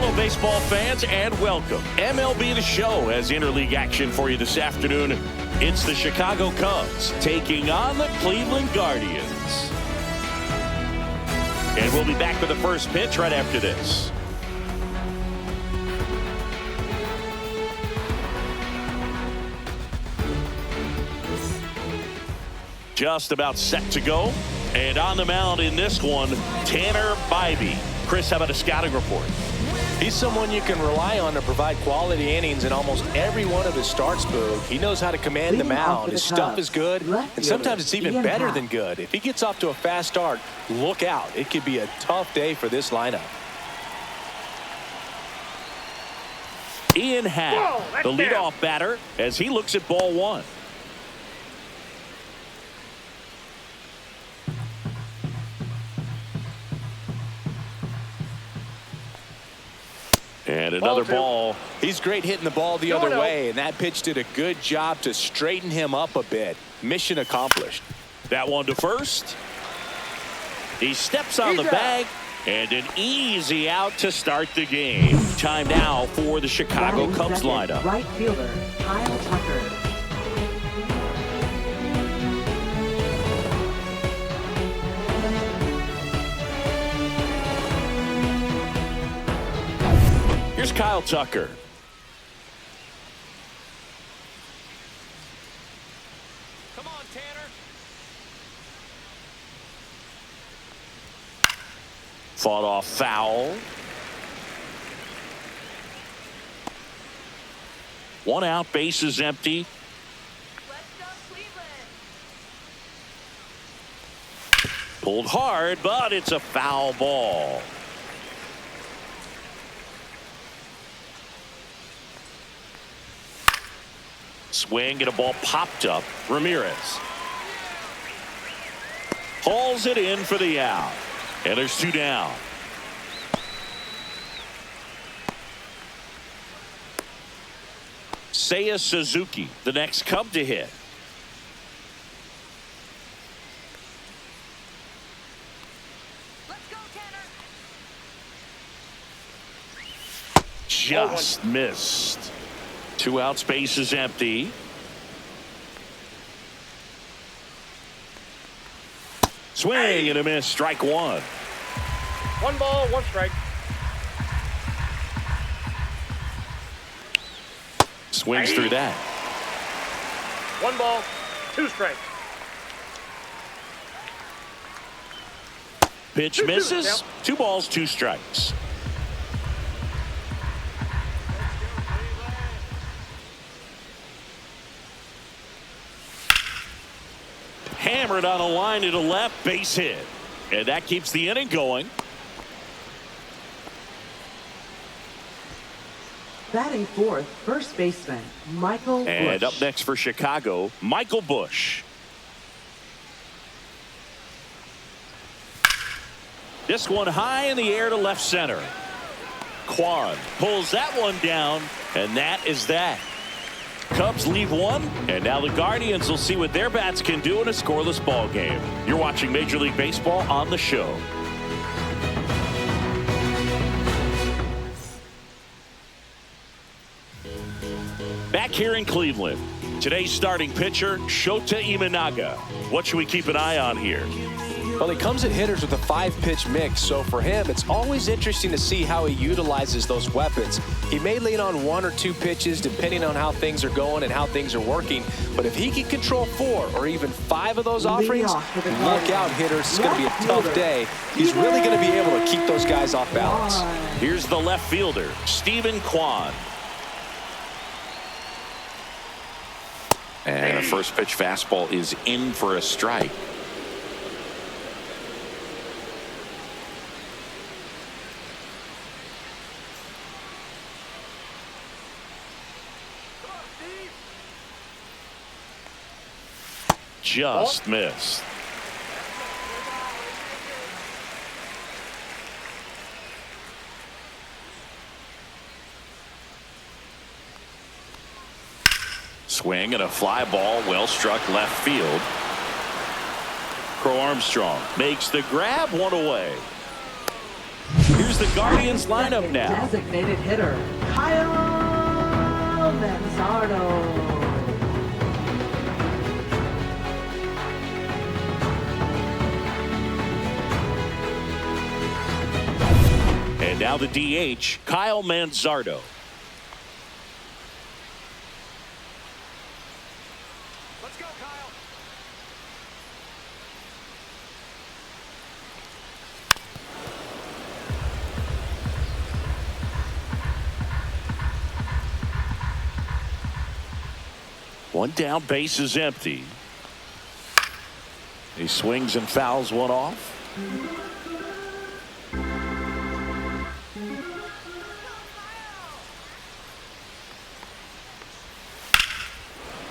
Hello, baseball fans, and welcome. MLB The Show has interleague action for you this afternoon. It's the Chicago Cubs taking on the Cleveland Guardians. And we'll be back with the first pitch right after this. Just about set to go. And on the mound in this one, Tanner Bybee. Chris, how about a scouting report? He's someone you can rely on to provide quality innings in almost every one of his starts, Boog. He knows how to command the mound. His stuff is good, and sometimes it's even better than good. If he gets off to a fast start, look out. It could be a tough day for this lineup. Ian Happ, the leadoff batter, as he looks at ball one. And another ball. He's great hitting the ball the other way, and that pitch did a good job to straighten him up a bit. Mission accomplished. That one to first. He steps on the bag, and an easy out to start the game. Time now for the Chicago Cubs lineup. Right fielder, Kyle Tucker. Here's Kyle Tucker. Come on, Tanner. Fought off foul. One out, base is empty. Let's go, Cleveland. Pulled hard, but it's a foul ball. Swing and a ball popped up. Ramirez hauls it in for the out, and there's two down. Seiya Suzuki, the next Cub to hit. Let's go, Tanner. Just missed. Two outs, base is empty. Swing and a miss, strike one. One ball, one strike. Swings through that. One ball, two strikes. Pitch misses. Two balls, two strikes. Hammered on a line to the left, base hit. And that keeps the inning going. Batting fourth, first baseman, Michael Busch. And up next for Chicago, Michael Busch. This one high in the air to left center. Kwan pulls that one down, and that is that. Cubs leave one, and now the Guardians will see what their bats can do in a scoreless ball game. You're watching Major League Baseball on The Show. Back here in Cleveland, today's starting pitcher, Shota Imanaga. What should we keep an eye on here? Well, he comes at hitters with a 5-pitch mix, so for him, it's always interesting to see how he utilizes those weapons. He may lean on 1 or 2 pitches depending on how things are going and how things are working, but if he can control 4 or even 5 of those offerings, look out, hitters. It's going to be a tough day. He's really going to be able to keep those guys off balance. Here's the left fielder, Stephen Kwan. And a first pitch fastball is in for a strike. Just missed. Swing and a fly ball, well struck left field. Crow Armstrong makes the grab, one away. Here's the Guardians lineup now. Designated hitter, Kyle Manzardo. And now the DH, Kyle Manzardo. Let's go, Kyle. One down, base is empty. He swings and fouls one off.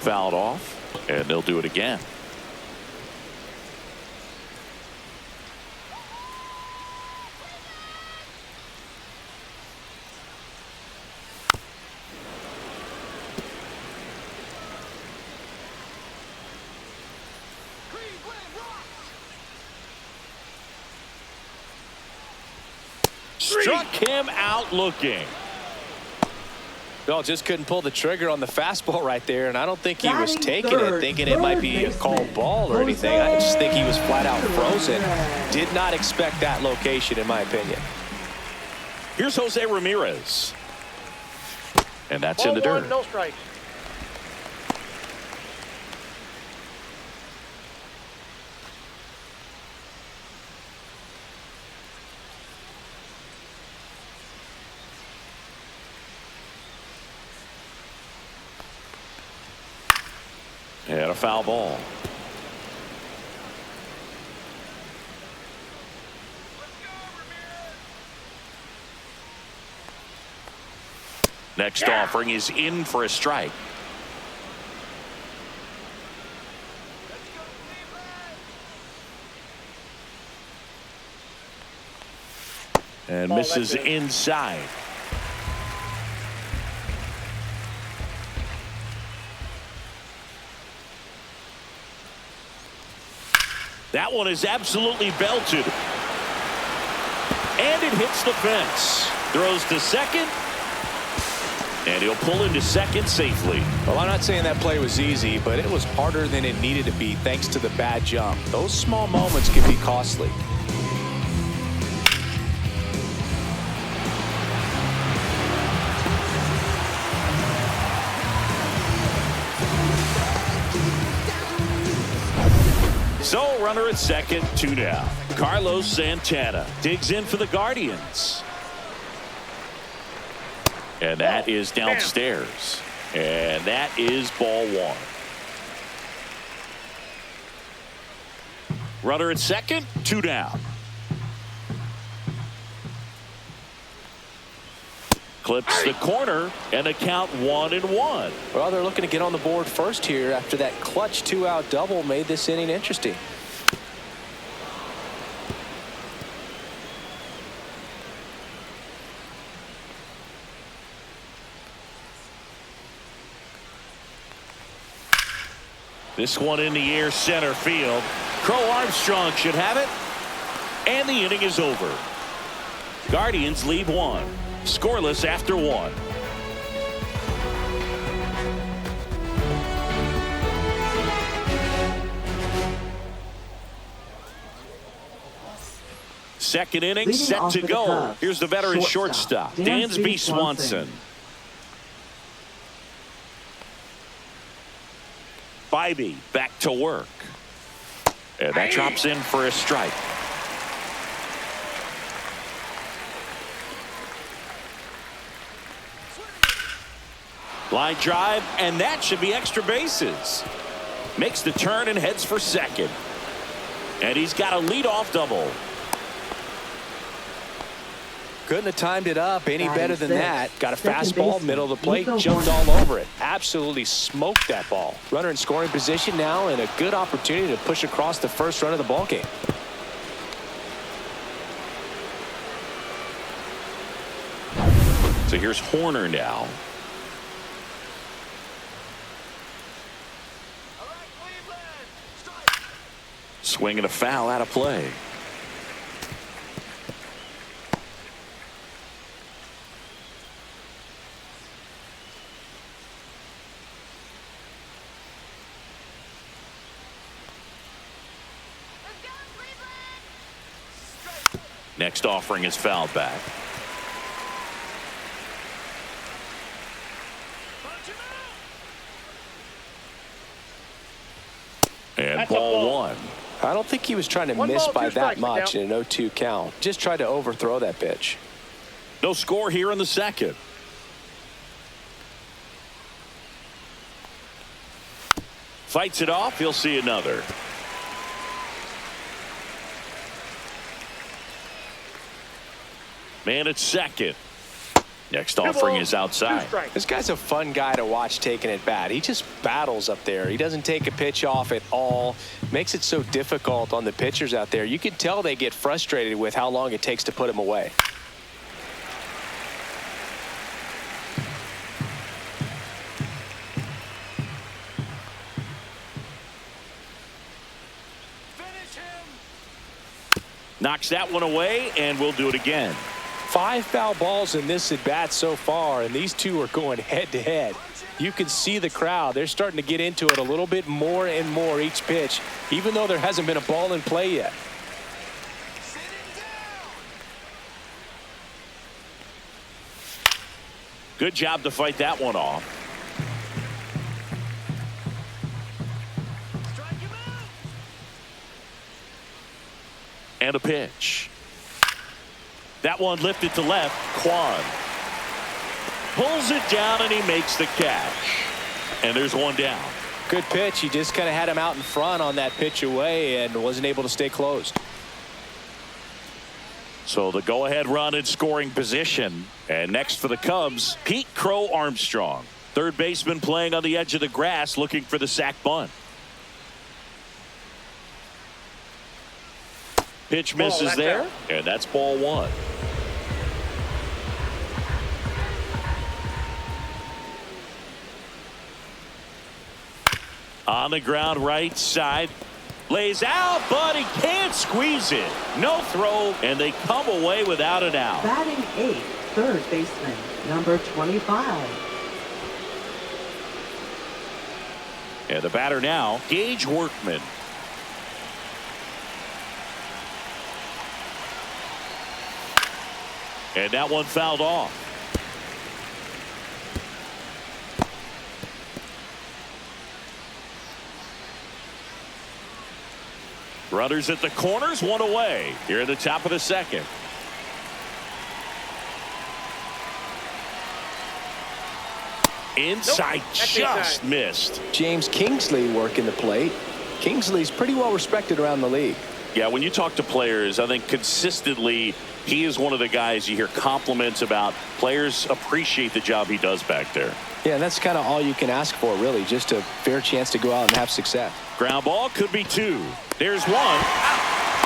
Fouled off, and they'll do it again. Struck him out looking. No, just couldn't pull the trigger on the fastball right there, and I don't think he was taking it thinking it might be a called ball or anything. I just think he was flat out frozen. Did not expect that location, in my opinion. Here's Jose Ramirez. And that's in the Ball one, dirt. no strikes. And a foul ball. Next offering is in for a strike. And misses inside. That one is absolutely belted. And it hits the fence. Throws to second. And he'll pull into second safely. Well, I'm not saying that play was easy, but it was harder than it needed to be thanks to the bad jump. Those small moments can be costly. So, runner at second, 2 down. Carlos Santana digs in for the Guardians. And that is downstairs. And that is ball one. Runner at second, 2 down. Clips the corner and a count 1-1. Well, they're looking to get on the board first here after that clutch 2-out double made this inning interesting. This one in the air center field. Crow Armstrong should have it. And the inning is over. Guardians leave 1. Scoreless after 1. Second inning Leading set off to for the go. Cubs, Here's the veteran shortstop, Dansby Swanson. Bybee back to work. And that drops in for a strike. Line drive, and that should be extra bases. Makes the turn and heads for second. And he's got a leadoff double. Couldn't have timed it up any better than that. Got a Second fastball, baseman, middle of the plate, Nico jumped Horner. all over it. Absolutely smoked that ball. Runner in scoring position now, and a good opportunity to push across the first run of the ball game. So here's Horner now. Swing and a foul out of play. Next offering is fouled back. And That's a ball ball. one. I don't think he was trying to One miss ball, by two that strikes, much Miguel. in an 0-2 count. Just tried to overthrow that pitch. No score here in the second. Fights it off. He'll see another. Man at second. Next offering is outside. This guy's a fun guy to watch taking at bat. He just battles up there. He doesn't take a pitch off at all. Makes it so difficult on the pitchers out there. You can tell they get frustrated with how long it takes to put him away. Knocks that one away, and we'll do it again. 5 foul balls in this at bat so far, and these two are going head to head. You can see the crowd. They're starting to get into it a little bit more and more each pitch, even though there hasn't been a ball in play yet. Good job to fight that one off. And a pitch. That one lifted to left. Quan pulls it down, and he makes the catch. And there's one down. Good pitch. He just kind of had him out in front on that pitch away and wasn't able to stay closed. So the go-ahead run in scoring position. And next for the Cubs, Pete Crow Armstrong. Third baseman playing on the edge of the grass, looking for the sac bunt. Pitch misses there, and that's ball one. On the ground right side. Lays out, but he can't squeeze it. No throw, and they come away without an out. Batting 8th, third baseman, number 25. And the batter now, Gage Workman. And that one fouled off. Runners at the corners, one away. Here at the top of the second. Inside, just missed. James Kingsley working the plate. Kingsley's pretty well respected around the league. Yeah, when you talk to players, I think consistently he is one of the guys you hear compliments about. Players appreciate the job he does back there. Yeah, and that's kind of all you can ask for, really, just a fair chance to go out and have success. Ground ball could be two. There's one.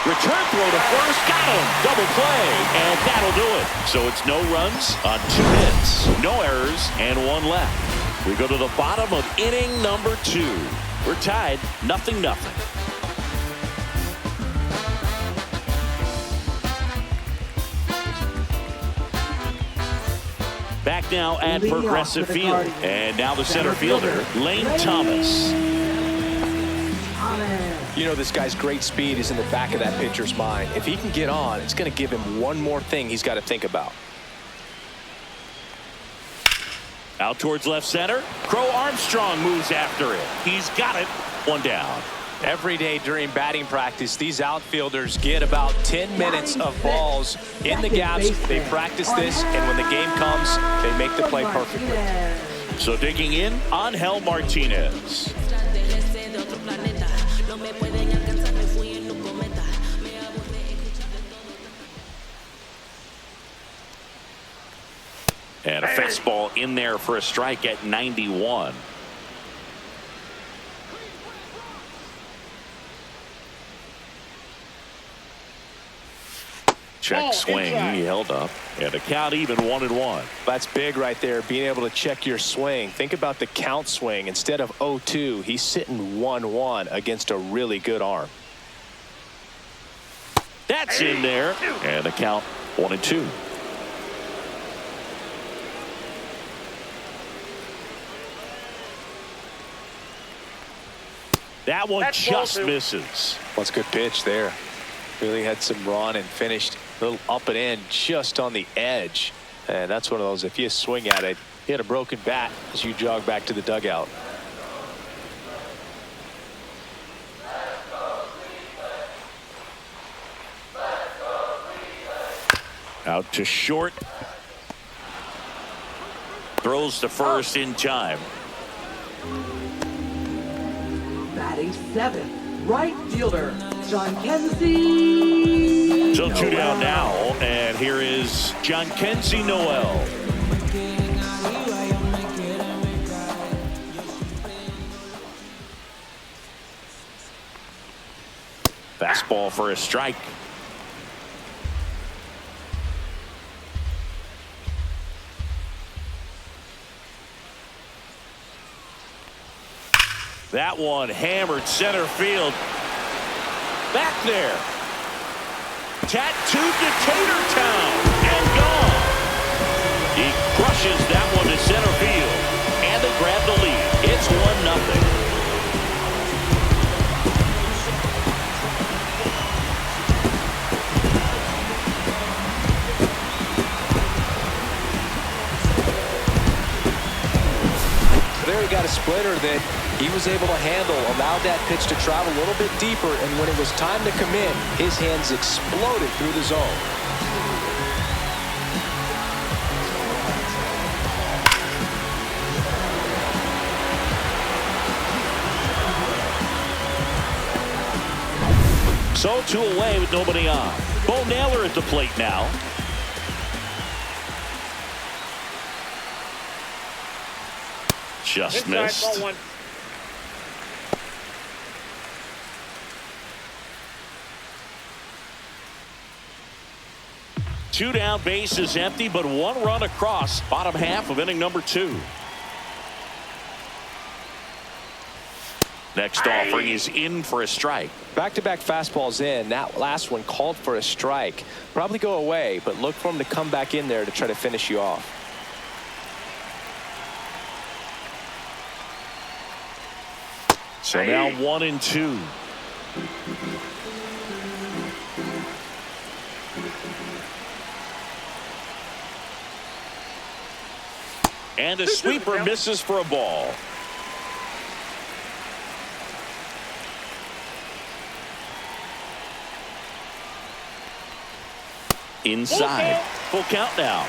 Return throw to first. Got him. Double play. And that'll do it. So it's no runs on 2 hits. No errors and 1 left. We go to the bottom of inning number 2. We're tied 0-0. Back now at Leading off Progressive for the Field. Guardians, And now the center fielder, Lane Thomas. Thomas. You know, this guy's great speed is in the back of that pitcher's mind. If he can get on, it's going to give him one more thing he's got to think about. Out towards left center. Crow Armstrong moves after it. He's got it. 1 down. Every day during batting practice, these outfielders get about 10 minutes of balls in the gaps. They practice this, and when the game comes, they make the play perfectly. So digging in, Angel Martinez. And a fastball in there for a strike at 91. Check swing. He held up. And the count even 1-1. That's big right there, being able to check your swing. Think about the count swing. Instead of 0-2, he's sitting 1-1 against a really good arm. That's in there. And the count 1-2. That one just misses. That's a good pitch there. Really had some run and finished little up and in just on the edge. And that's one of those, if you swing at it, hit a broken bat as you jog back to the dugout. Out to short. Throws to first in time. Batting seventh, right fielder, John Kenzie. So 2 down now, and here is John Kenzie Noel. Fastball for a strike. That one hammered center field. Back there. Tattooed to Tatertown and gone. He crushes that one to center field. And they grab the lead. It's 1-0. There he got a splitter that he was able to handle, allowed that pitch to travel a little bit deeper, and when it was time to come in, his hands exploded through the zone. So 2 away with nobody on. Bo Naylor at the plate now. Just missed. Ball 1. Two down, base is empty, but 1 run across. Bottom half of inning number 2. Next offering is in for a strike. Back-to-back fastballs in. That last one called for a strike. Probably go away, but look for him to come back in there to try to finish you off. So now 1-2. And a sweeper misses for a ball. Inside. Full count now.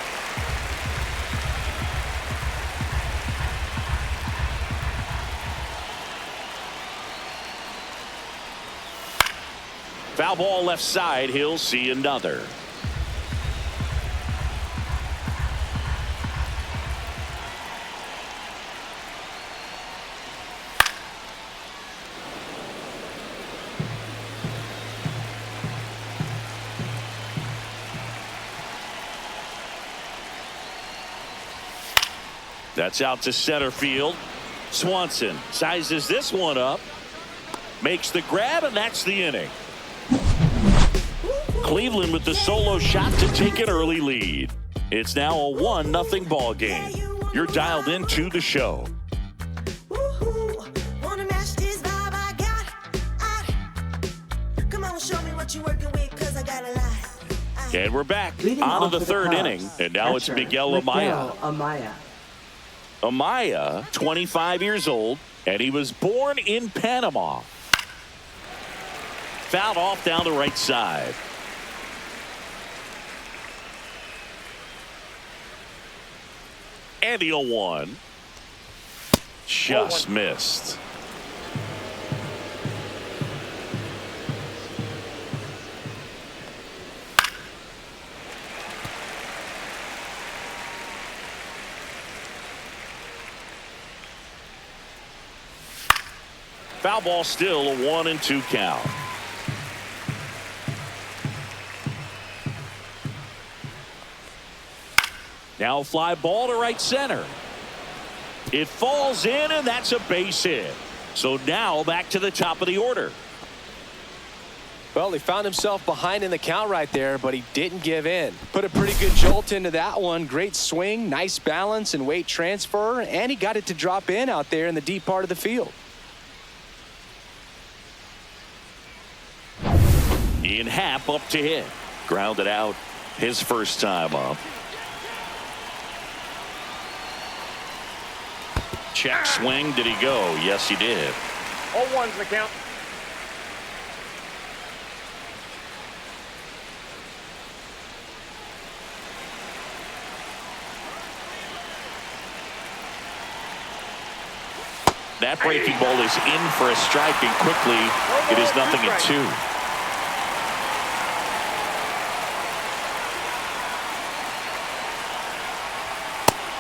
Foul ball left side. He'll see another. That's out to center field. Swanson sizes this one up. Makes the grab, and that's the inning. Cleveland with the solo shot to take an early lead. It's now a 1-0 ball game. You're dialed into the show. And we're back on to the third inning. And now it's Miguel Amaya. Amaya, 25 years old, and he was born in Panama. Fouled off down the right side. And the 0-1. Just missed. Foul ball, still a 1-2 count. Now a fly ball to right center. It falls in, and that's a base hit. So now back to the top of the order. Well, he found himself behind in the count right there, but he didn't give in. Put a pretty good jolt into that one. Great swing, nice balance and weight transfer, and he got it to drop in out there in the deep part of the field. Ian Happ up to hit. Grounded out. his first time up. Check swing. Did he go? Yes, he did. All ones the count. That breaking ball is in for a strike, and quickly it is 0-2.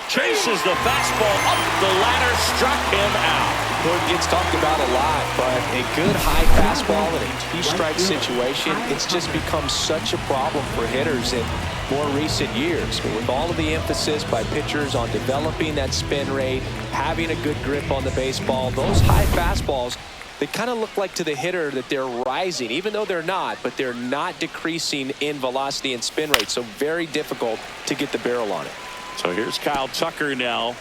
Chases the fastball up the ladder, struck him out. Well, it gets talked about a lot, but a good high fastball in a two-strike situation, it's just become such a problem for hitters in more recent years. But with all of the emphasis by pitchers on developing that spin rate, having a good grip on the baseball, those high fastballs, they kind of look like to the hitter that they're rising, even though they're not, but they're not decreasing in velocity and spin rate. So very difficult to get the barrel on it. So here's Kyle Tucker now.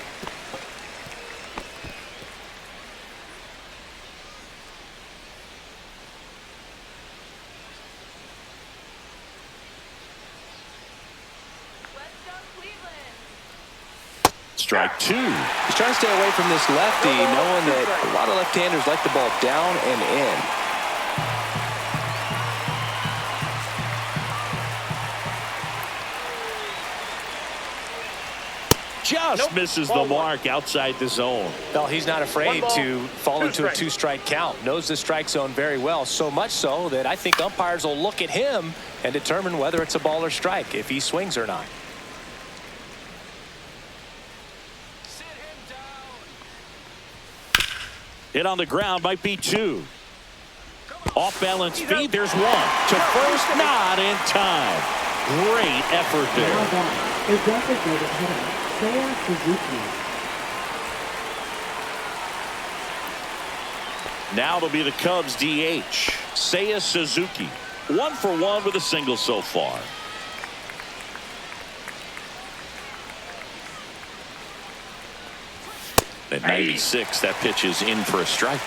Let's go Cleveland. Strike 2. He's trying to stay away from this lefty, knowing that a lot of left-handers like the ball down and in. Just misses the mark outside the zone. Well, he's not afraid to fall into a two-strike count. Knows the strike zone very well, so much so that I think umpires will look at him and determine whether it's a ball or strike, if he swings or not. Sit him down. Hit on the ground, might be 2. Off balance feed, there's 1. To first, not in time. Great effort Now there. back, the designated hitter, Seiya Suzuki. Now it'll be the Cubs DH, Seiya Suzuki. 1 for 1 with a single so far. At 96, that pitch is in for a strike.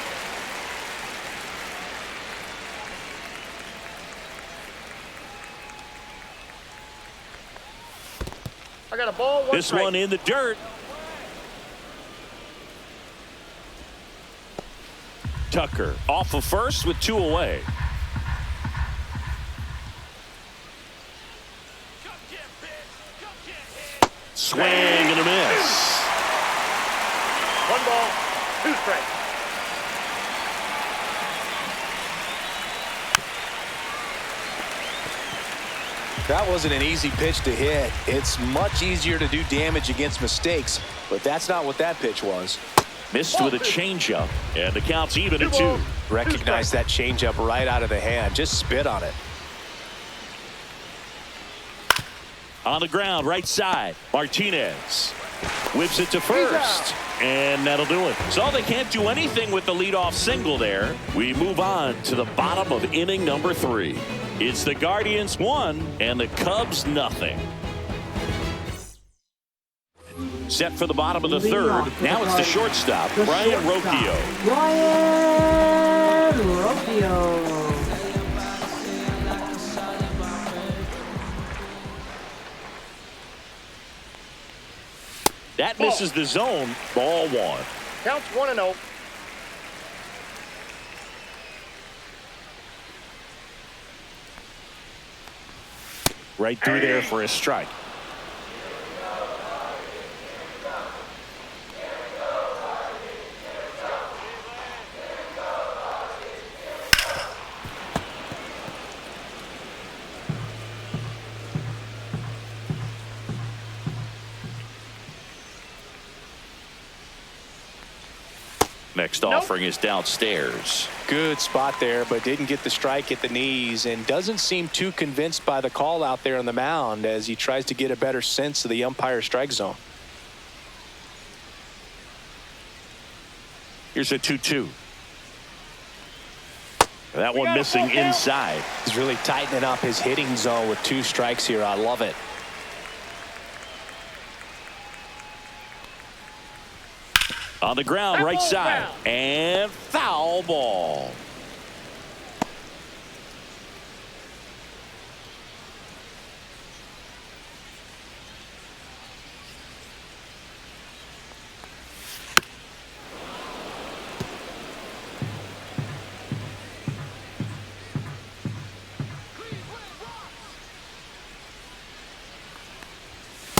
I got a ball. This one in the dirt. Tucker off of first with 2 away. Swing and a miss. 1 ball, 2 strikes. That wasn't an easy pitch to hit. It's much easier to do damage against mistakes, but that's not what that pitch was. Missed with a changeup, and the count's even at 2. Recognize that changeup right out of the hand. Just spit on it. On the ground, right side, Martinez whips it to first, and that'll do it. So they can't do anything with the leadoff single there. We move on to the bottom of inning number 3. It's the Guardians 1 and the Cubs nothing. Set for the bottom of the 3rd. Now it's the shortstop, Brian Rocchio. Brian Rocchio. That misses the zone. Ball 1. Counts 1-0. Right through there for a strike. Next offering is downstairs. Good spot there, but didn't get the strike at the knees and doesn't seem too convinced by the call out there on the mound as he tries to get a better sense of the umpire strike zone. Here's a 2-2. That one missing inside. He's really tightening up his hitting zone with 2 strikes here. I love it. On the ground, right side, and foul ball.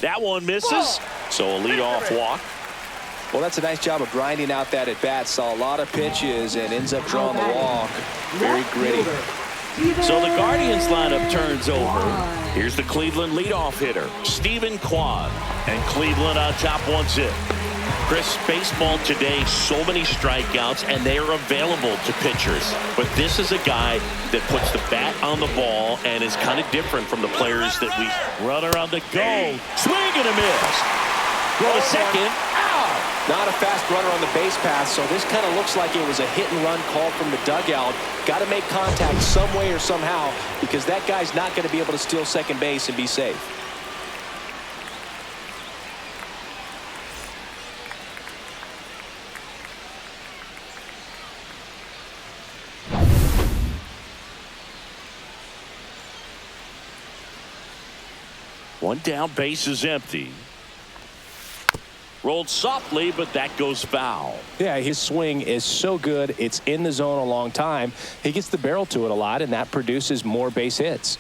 That one misses, so a leadoff walk. Well, that's a nice job of grinding out that at-bat. Saw a lot of pitches and ends up drawing the walk. Very gritty. So the Guardians lineup turns over. Here's the Cleveland leadoff hitter, Stephen Kwan. And Cleveland on top 1-0. Chris, baseball today, so many strikeouts, and they are available to pitchers. But this is a guy that puts the bat on the ball and is kind of different from the players that we... Runner on the go. Swing and a miss. Throw to second. Not a fast runner on the base path, so this kind of looks like it was a hit-and-run call from the dugout. Got to make contact some way or somehow, because that guy's not going to be able to steal second base and be safe. One down, base is empty. Rolled softly, but that goes foul. Yeah, his swing is so good. It's in the zone a long time. He gets the barrel to it a lot, and that produces more base hits.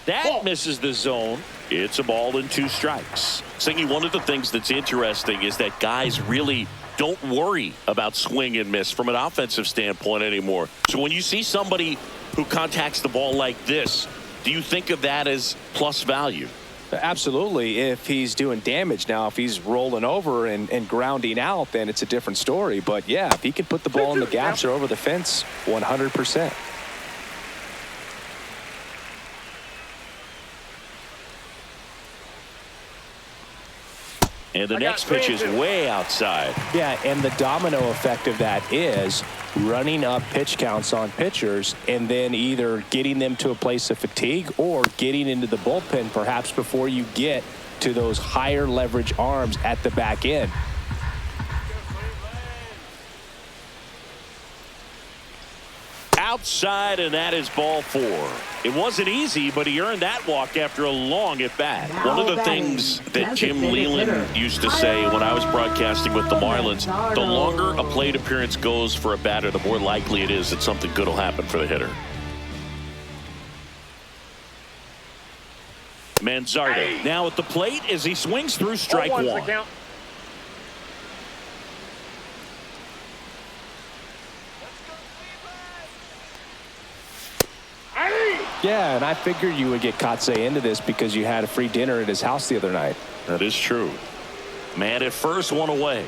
That misses the zone. It's a ball and 2 strikes. Singy, one of the things that's interesting is that guys really don't worry about swing and miss from an offensive standpoint anymore. So when you see somebody who contacts the ball like this, do you think of that as plus value? Absolutely, if he's doing damage. Now, if he's rolling over and grounding out, then it's a different story. But, yeah, if he can put the ball in the gaps or over the fence, 100%. And the next pitch is way outside. Yeah, and the domino effect of that is running up pitch counts on pitchers and then either getting them to a place of fatigue or getting into the bullpen perhaps before you get to those higher leverage arms at the back end. Outside, and that is ball 4. It wasn't easy, but he earned that walk after a long at bat. One of the things that Jim Leland used to say when I was broadcasting with the Marlins, the longer a plate appearance goes for a batter, the more likely it is that something good will happen for the hitter. Manzardo now at the plate as he swings through strike 1. Yeah, and I figured you would get Kotsay into this because you had a free dinner at his house the other night. That is true. Man at first, 1 away.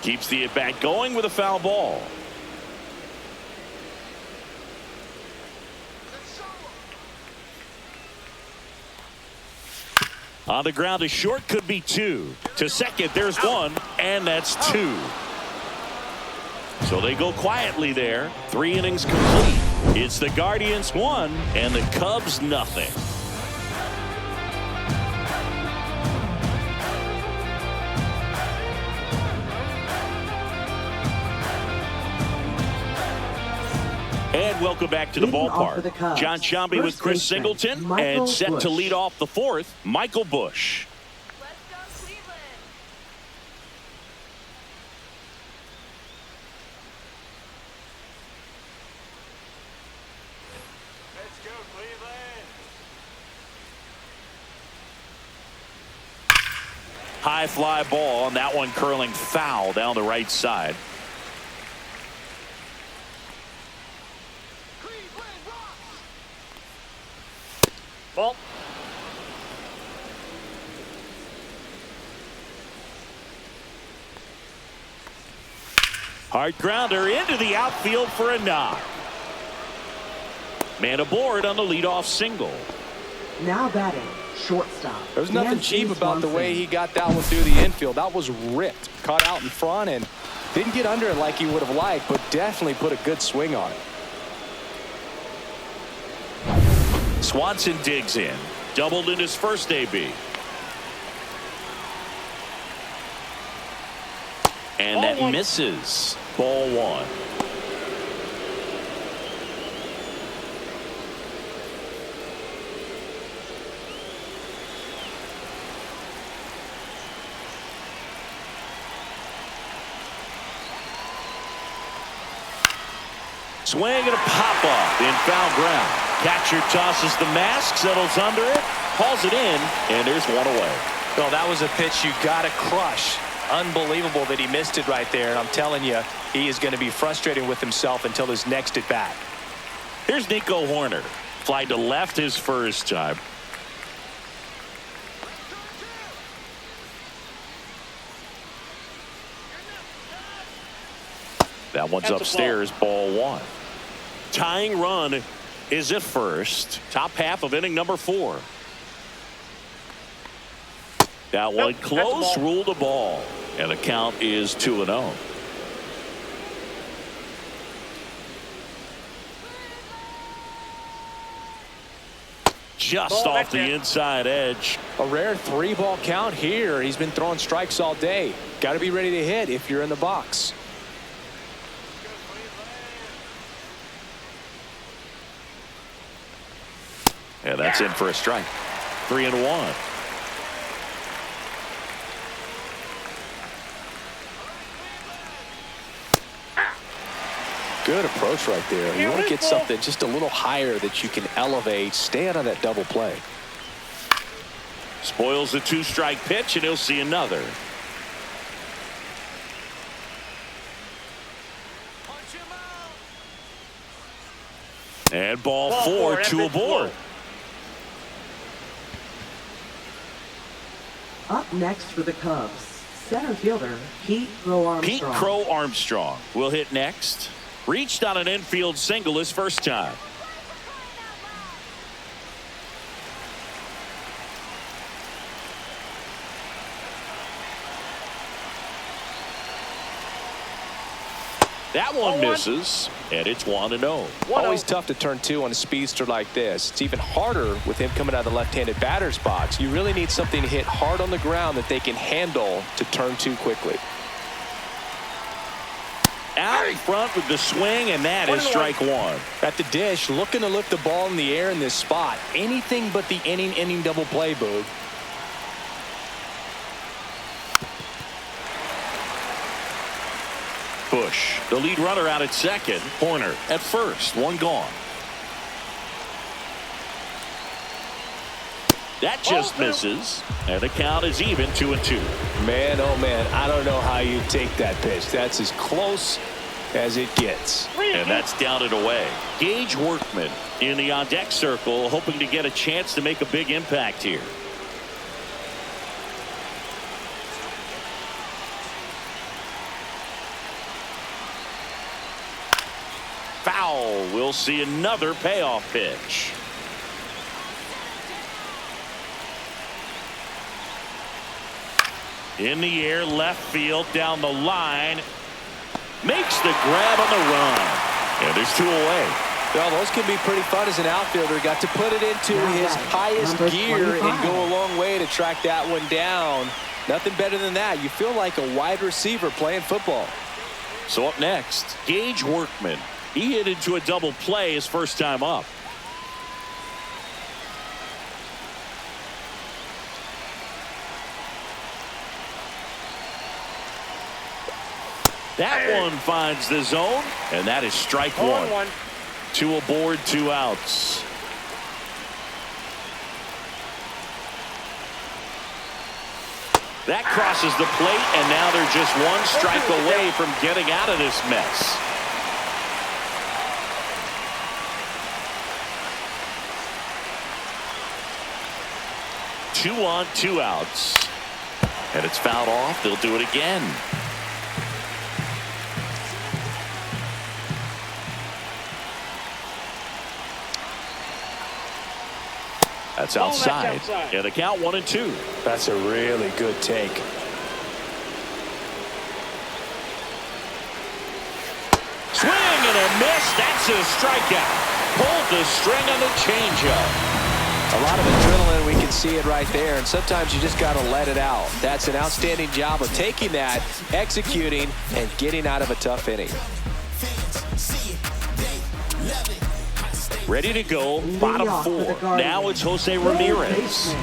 Keeps the at-bat going with a foul ball. On the ground to short, could be 2. To second, there's 1, and that's 2. So they go quietly there. 3 innings complete. It's the Guardians 1 and the Cubs nothing. And welcome back to the ballpark. John Sciambi with Chris Singleton, and set to lead off the 4th, Michael Busch. Let's go Cleveland. Let's go, Cleveland. High fly ball, and that one curling foul down the right side. Ball. Hard grounder into the outfield for a knock. Man aboard on the leadoff single. Now batting, shortstop. There's nothing Nancy cheap about the Swanson. way he got that one through the infield. That was ripped. Caught out in front and didn't get under it like he would have liked, but definitely put a good swing on it. Swanson digs in. Doubled in his first AB. That misses. Ball one. Swing and a pop-up in foul ground. Catcher tosses the mask, settles under it, hauls it in, and there's one away. Well, that was a pitch you got to crush. Unbelievable that he missed it right there. And I'm telling you, he is going to be frustrated with himself until his next at bat. Here's Nico Horner. Fly to left his first time. That one's upstairs, ball one. Tying run is at first. Top half of inning number 4. That one close, ruled a ball. And the count is 2-0. Just off the inside edge. A rare 3-ball count here. He's been throwing strikes all day. Got to be ready to hit if you're in the box. And that's in for a strike. 3-1. Good approach right there. You want to get something just a little higher that you can elevate. Stay out of that double play. Spoils the 2-strike pitch, and he'll see another. And ball 4, 2 aboard. Up next for the Cubs, center fielder Pete Crow Armstrong. Pete Crow Armstrong will hit next. Reached on an infield single his first time. That one misses, and it's 1-0. Always tough to turn 2 on a speedster like this. It's even harder with him coming out of the left-handed batter's box. You really need something to hit hard on the ground that they can handle to turn 2 quickly. Out in front with the swing, and that is strike 1. At the dish, looking to lift the ball in the air in this spot. Anything but the inning double play, Boog. Bush, the lead runner, out at second. Horner at first. One gone. That just misses, and the count is even 2-2. Man, oh man, I don't know how you take that pitch. That's as close as it gets. And that's down and away. Gage Workman in the on-deck circle, hoping to get a chance to make a big impact here. Foul. We'll see another payoff pitch. In the air, left field, down the line. Makes the grab on the run. And there's 2 away. Well, those can be pretty fun as an outfielder. Got to put it into his highest gear and go a long way to track that one down. Nothing better than that. You feel like a wide receiver playing football. So up next, Gage Workman. He hit into a double play his first time up. That one finds the zone, and that is strike 1. 2 aboard, 2 outs. That crosses the plate, and now they're just 1 strike away from getting out of this mess. Two on, 2 outs. And it's fouled off. They'll do it again. That's outside. And the count 1-2. That's a really good take. Swing and a miss. That's a strikeout. Pulled the string on the changeup. A lot of adrenaline, we can see it right there, and sometimes you just got to let it out. That's an outstanding job of taking that, executing, and getting out of a tough inning. Ready to go, bottom four. Now it's Jose Ramirez.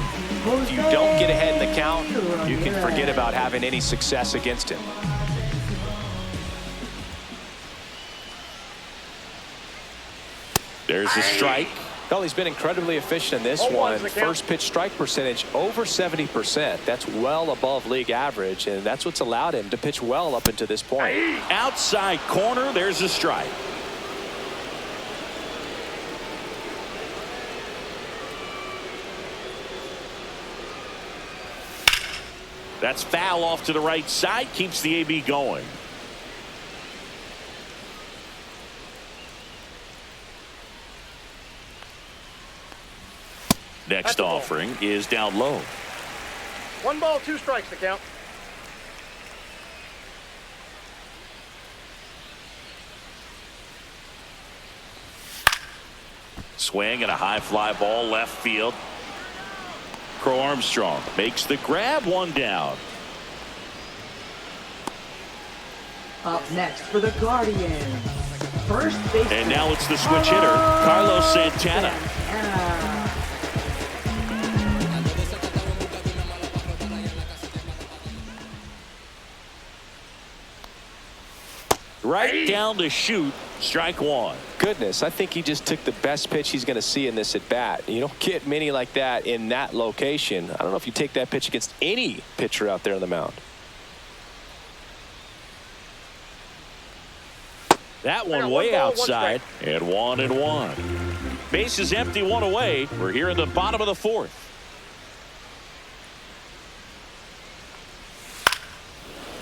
If you don't get ahead in the count, you can forget about having any success against him. There's a strike. Well, he's been incredibly efficient in this one. First pitch strike percentage over 70%. That's well above league average, and that's what's allowed him to pitch well up until this point. Outside corner, there's a strike. That's foul off to the right side, keeps the AB going. Next offering is down low. 1 ball, 2 strikes to count. Swing and a high fly ball left field. Crow Armstrong makes the grab, 1 down. Up next for the Guardians, first baseman. And now it's the switch hitter, Carlos Santana. Right down the chute, strike 1. Goodness, I think he just took the best pitch he's going to see in this at bat. You don't get many like that in that location. I don't know if you take that pitch against any pitcher out there on the mound. That one way outside, and 1-1. Base is empty, 1 away. We're here in the bottom of the 4th.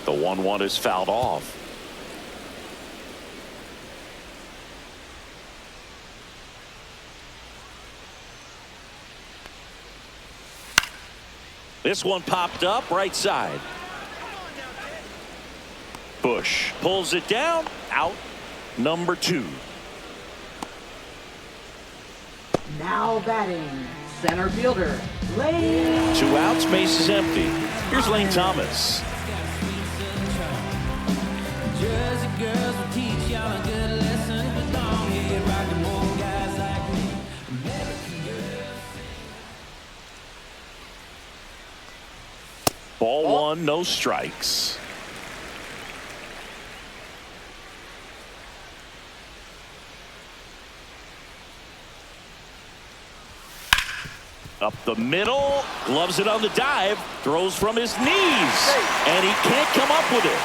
The 1-1 is fouled off. This one popped up right side. Bush pulls it down, out. Number 2. Now batting, center fielder, Lane. 2 outs, base is empty. Here's Lane Thomas. Ball 1, no strikes. Up the middle, gloves it on the dive, throws from his knees, and he can't come up with it.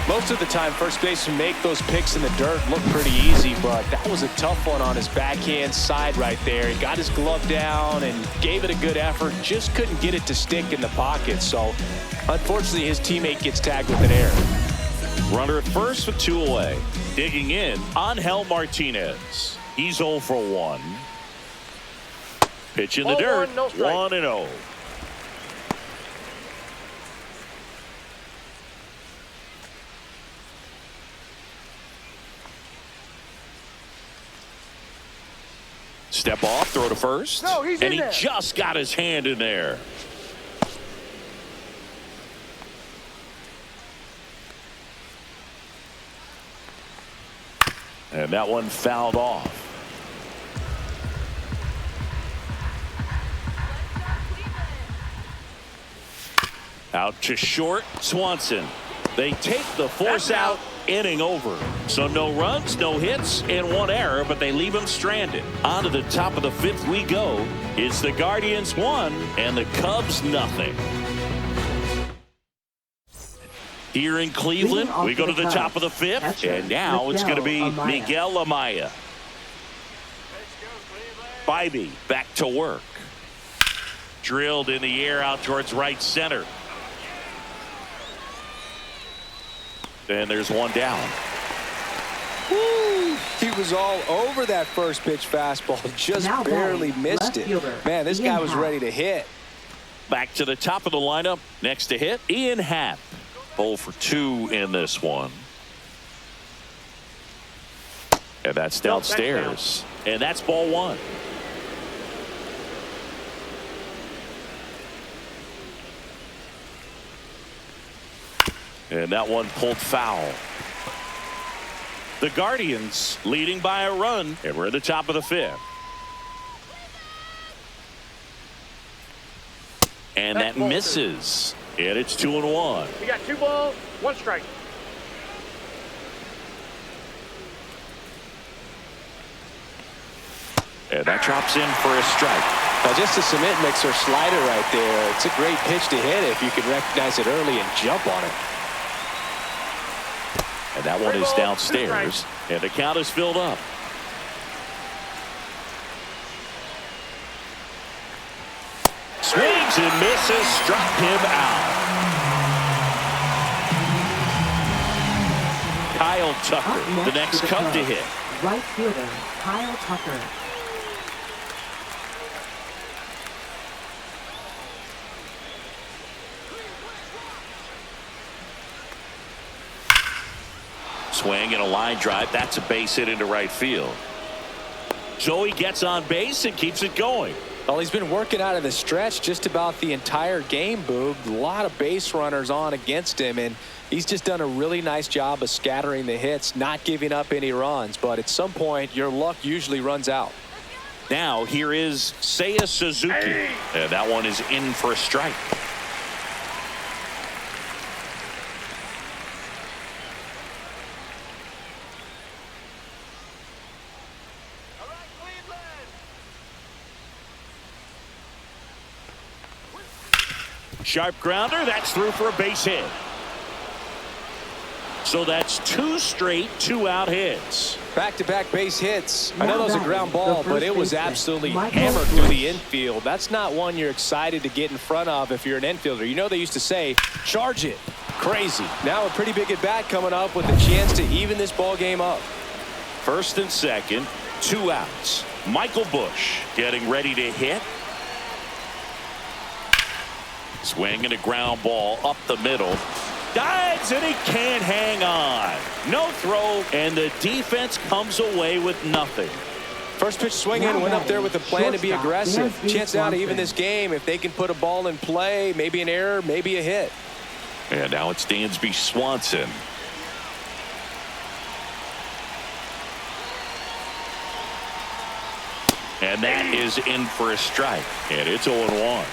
Most of the time, first basemen make those picks in the dirt look pretty easy, but that was a tough one on his backhand side right there. He got his glove down and gave it a good effort, just couldn't get it to stick in the pocket. So, unfortunately, his teammate gets tagged with an error. Runner at first with 2 away. Digging in, Angel Martinez. He's 0 for 1. Pitch in the dirt, 1-0. Step off, throw to first. No, he's and in he there. just got his hand in there. And that one fouled off. Out to short, Swanson. They take the force out, inning over. So no runs, no hits, and 1 error, but they leave him stranded. On to the top of the 5th we go. It's the Guardians 1 and the Cubs nothing. Here in Cleveland, we go to the top of the 5th, and now it's going to be Miguel Amaya. Bybee back to work. Drilled in the air out towards right center. And there's 1 down. Woo! He was all over that first pitch fastball, just Now barely batting, missed left it. fielder, Man, this Ian guy was Happ. ready to hit. Back to the top of the lineup. Next to hit, Ian Happ. 0 for 2 in this one. And that's downstairs. And that's ball one. And that one pulled foul. The Guardians leading by a run, and we're at the top of the fifth. And that misses. And it's 2-1. We got 2 balls, 1 strike. And that drops in for a strike. Now just a cement mixer slider right there. It's a great pitch to hit if you can recognize it early and jump on it. And that one is downstairs. And the count is filled up. Swings and misses, struck him out. Kyle Tucker, the next Cub to hit. Right fielder, Kyle Tucker. Swing and a line drive. That's a base hit into right field. Joey gets on base and keeps it going. Well, he's been working out of the stretch just about the entire game, Boog. A lot of base runners on against him, and he's just done a really nice job of scattering the hits, not giving up any runs. But at some point, your luck usually runs out. Now, here is Seiya Suzuki. And that one is in for a strike. Sharp grounder. That's through for a base hit. So that's 2 straight 2-out hits. Back-to-back base hits. I Now know that was a batting, ground the ball, first but it was baseman, absolutely Michael hammered through the Bush. infield. That's not one you're excited to get in front of if you're an infielder. You know they used to say, charge it. Crazy. Now a pretty big at-bat coming up with a chance to even this ball game up. First and second, 2 outs. Michael Bush getting ready to hit. Swing and a ground ball up the middle. Dives and he can't hang on. No throw, and the defense comes away with nothing. First pitch swinging, went up there with a plan to be aggressive. Chance now to even this game if they can put a ball in play, maybe an error, maybe a hit. And now it's Dansby Swanson. And that is in for a strike. And it's 0-1.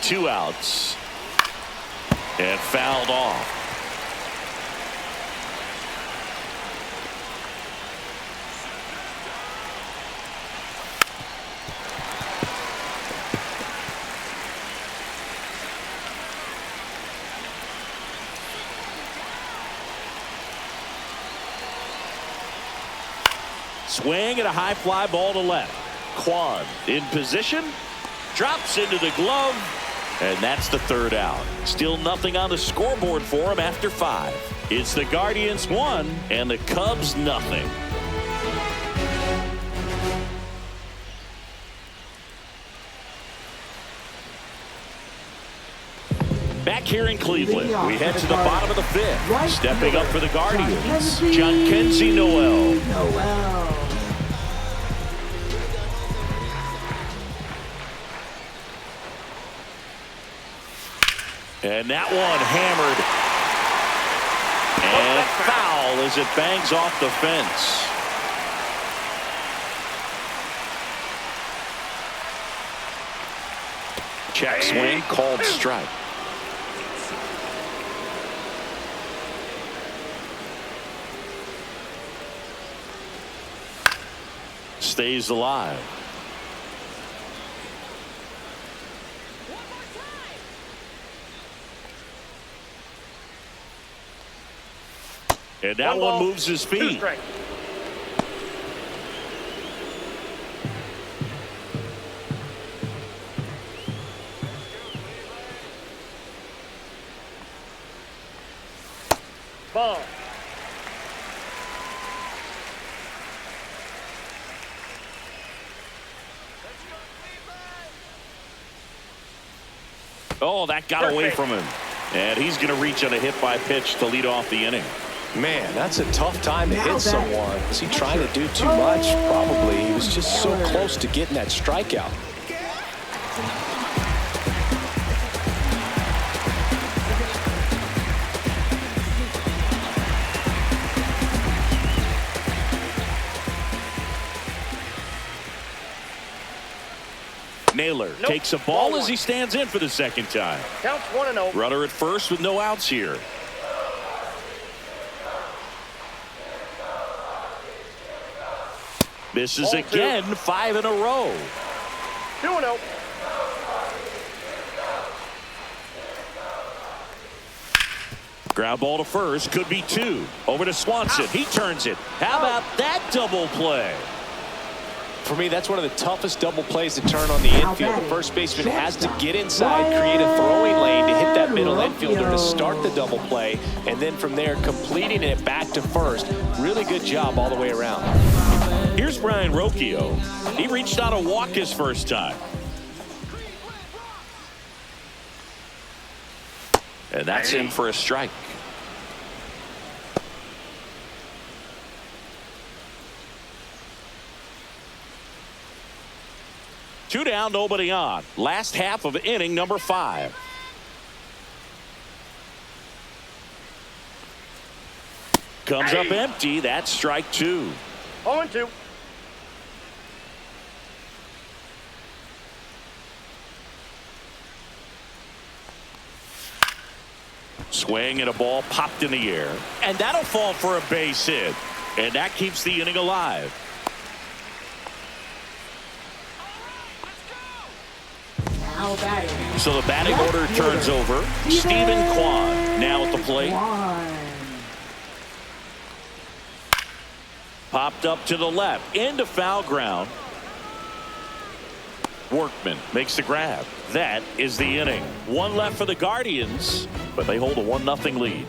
Two outs. And fouled off. Swing and a high fly ball to left. Quan in position. Drops into the glove. And that's the 3rd out. Still nothing on the scoreboard for him after 5. It's the Guardians 1 and the Cubs nothing. Back here in Cleveland, we head to the bottom of the 5th. Stepping up for the Guardians, Jhonkensy Noel. And that one hammered. And foul as it bangs off the fence. Check swing, called strike. Stays alive. And that one moves his feet. Ball. Oh, that got away from him. And he's going to reach on a hit-by pitch to lead off the inning. Man, that's a tough time to hit someone. Was he trying to do too much? Probably. He was just so close to getting that strikeout. Naylor takes a ball as he stands in for the second time. Counts 1-0. Runner at first with no outs here. Misses again, 5 in a row. 2-0. Ground ball to first, could be 2. Over to Swanson. He turns it. How about that double play? For me, that's one of the toughest double plays to turn on the infield. The first baseman has to get inside, create a throwing lane to hit that middle infielder to start the double play, and then from there, completing it back to first. Really good job all the way around. Here's Brian Rocchio. He reached out a walk his first time. And that's in for a strike. Two down, nobody on. Last half of inning number 5. Comes up empty. That's strike 2. 0-2. Swing and a ball popped in the air. And that'll fall for a base hit. And that keeps the inning alive. So the batting order turns over. Stephen Kwan now at the plate. Popped up to the left into foul ground. Workman makes the grab. That is the inning. 1 left for the Guardians, but they hold a 1-0 lead.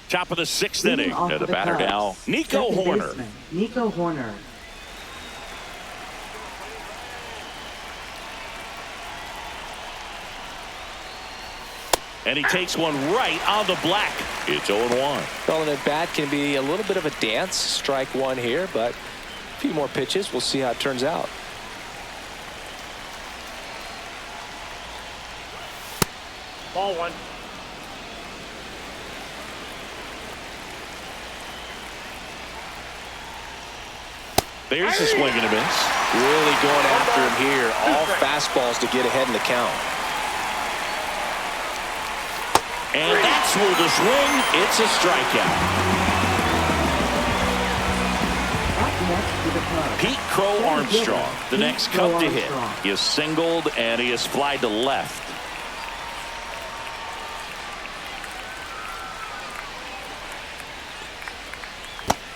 Top of the 6th inning. And the batter now, Nico Horner. Nico Horner. And he takes one right on the black. It's 0-1. Well, and at bat can be a little bit of a dance. Strike 1 here, but a few more pitches. We'll see how it turns out. Ball 1. There's a swing and a miss. Really going after him here. All fastballs to get ahead in the count. And that's where the swing. It's a strikeout. Pete Crow Armstrong, the next Cub to hit. He is singled and he is flied to left.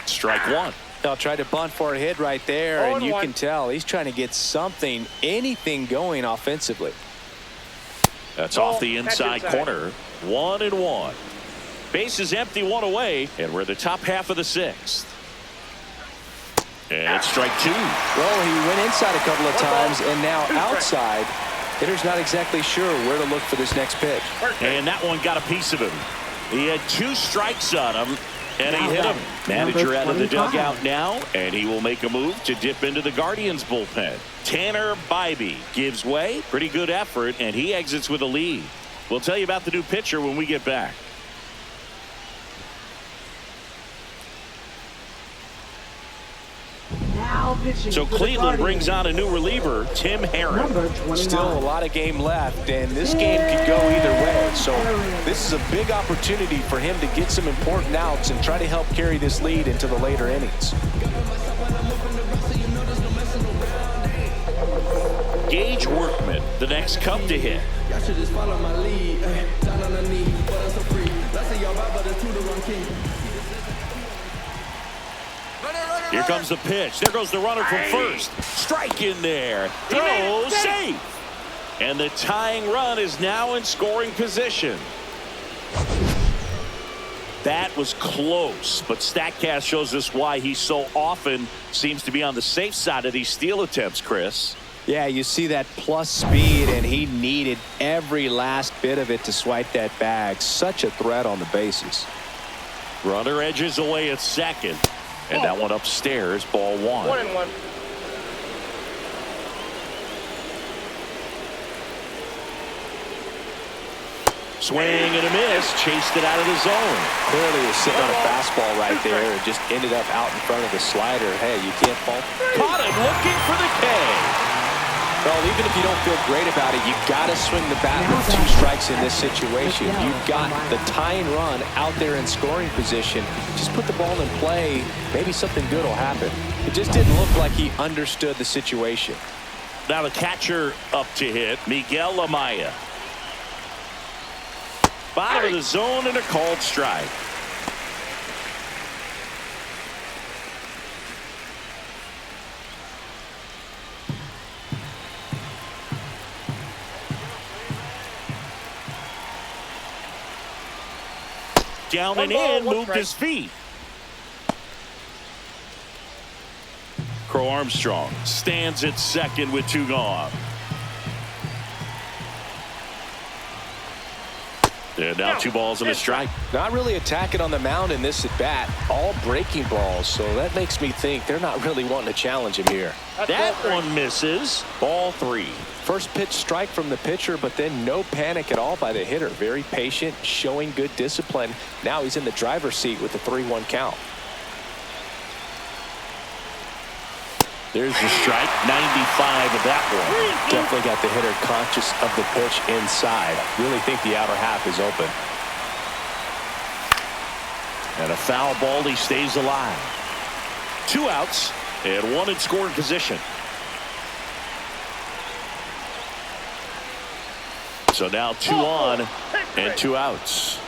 Strike 1. I'll try to bunt for a hit right there, and you can tell he's trying to get something, anything going offensively. That's off the inside corner. 1-1. Base is empty, 1 away, and we're in the top half of the 6th. And it's strike 2. Well, he went inside a couple of times, and now outside. Hitter's not exactly sure where to look for this next pitch. And that one got a piece of him. He had 2 strikes on him, and he hit him. Manager out of the dugout now, and he will make a move to dip into the Guardians bullpen. Tanner Bybee gives way. Pretty good effort, and he exits with a lead. We'll tell you about the new pitcher when we get back. So Cleveland brings on a new reliever, Tim Herron. Still a lot of game left, and this game could go either way. So this is a big opportunity for him to get some important outs and try to help carry this lead into the later innings. Gage Workman, the next Cub to hit. Here comes the pitch. There goes the runner from first. Strike in there. Throw safe. And the tying run is now in scoring position. That was close, but StatCast shows us why he so often seems to be on the safe side of these steal attempts, Chris. Yeah, you see that plus speed, and he needed every last bit of it to swipe that bag. Such a threat on the bases. Runner edges away at second, and that one upstairs, ball 1. 1-1. Swing and a miss, chased it out of the zone. Clearly was sitting on a fastball right there and just ended up out in front of the slider. Hey, you can't fault. Caught him looking for the K. Well, even if you don't feel great about it, you've got to swing the bat with 2 strikes in this situation. You've got the tying run out there in scoring position. Just put the ball in play. Maybe something good will happen. It just didn't look like he understood the situation. Now the catcher up to hit, Miguel Amaya. Bottom of the zone and a called strike. Down and in, moved his feet. Crow Armstrong stands at second with 2 gone. And now 2 balls and a strike. Not really attacking on the mound in this at bat. All breaking balls, so that makes me think they're not really wanting to challenge him here. That one misses. Ball 3. First pitch strike from the pitcher, but then no panic at all by the hitter. Very patient, showing good discipline. Now he's in the driver's seat with the 3-1 count. There's the strike, 95 of that one. Definitely got the hitter conscious of the pitch inside. Really think the outer half is open. And a foul ball, he stays alive. 2 outs and 1 in scoring position. So now 2 on and 2 outs.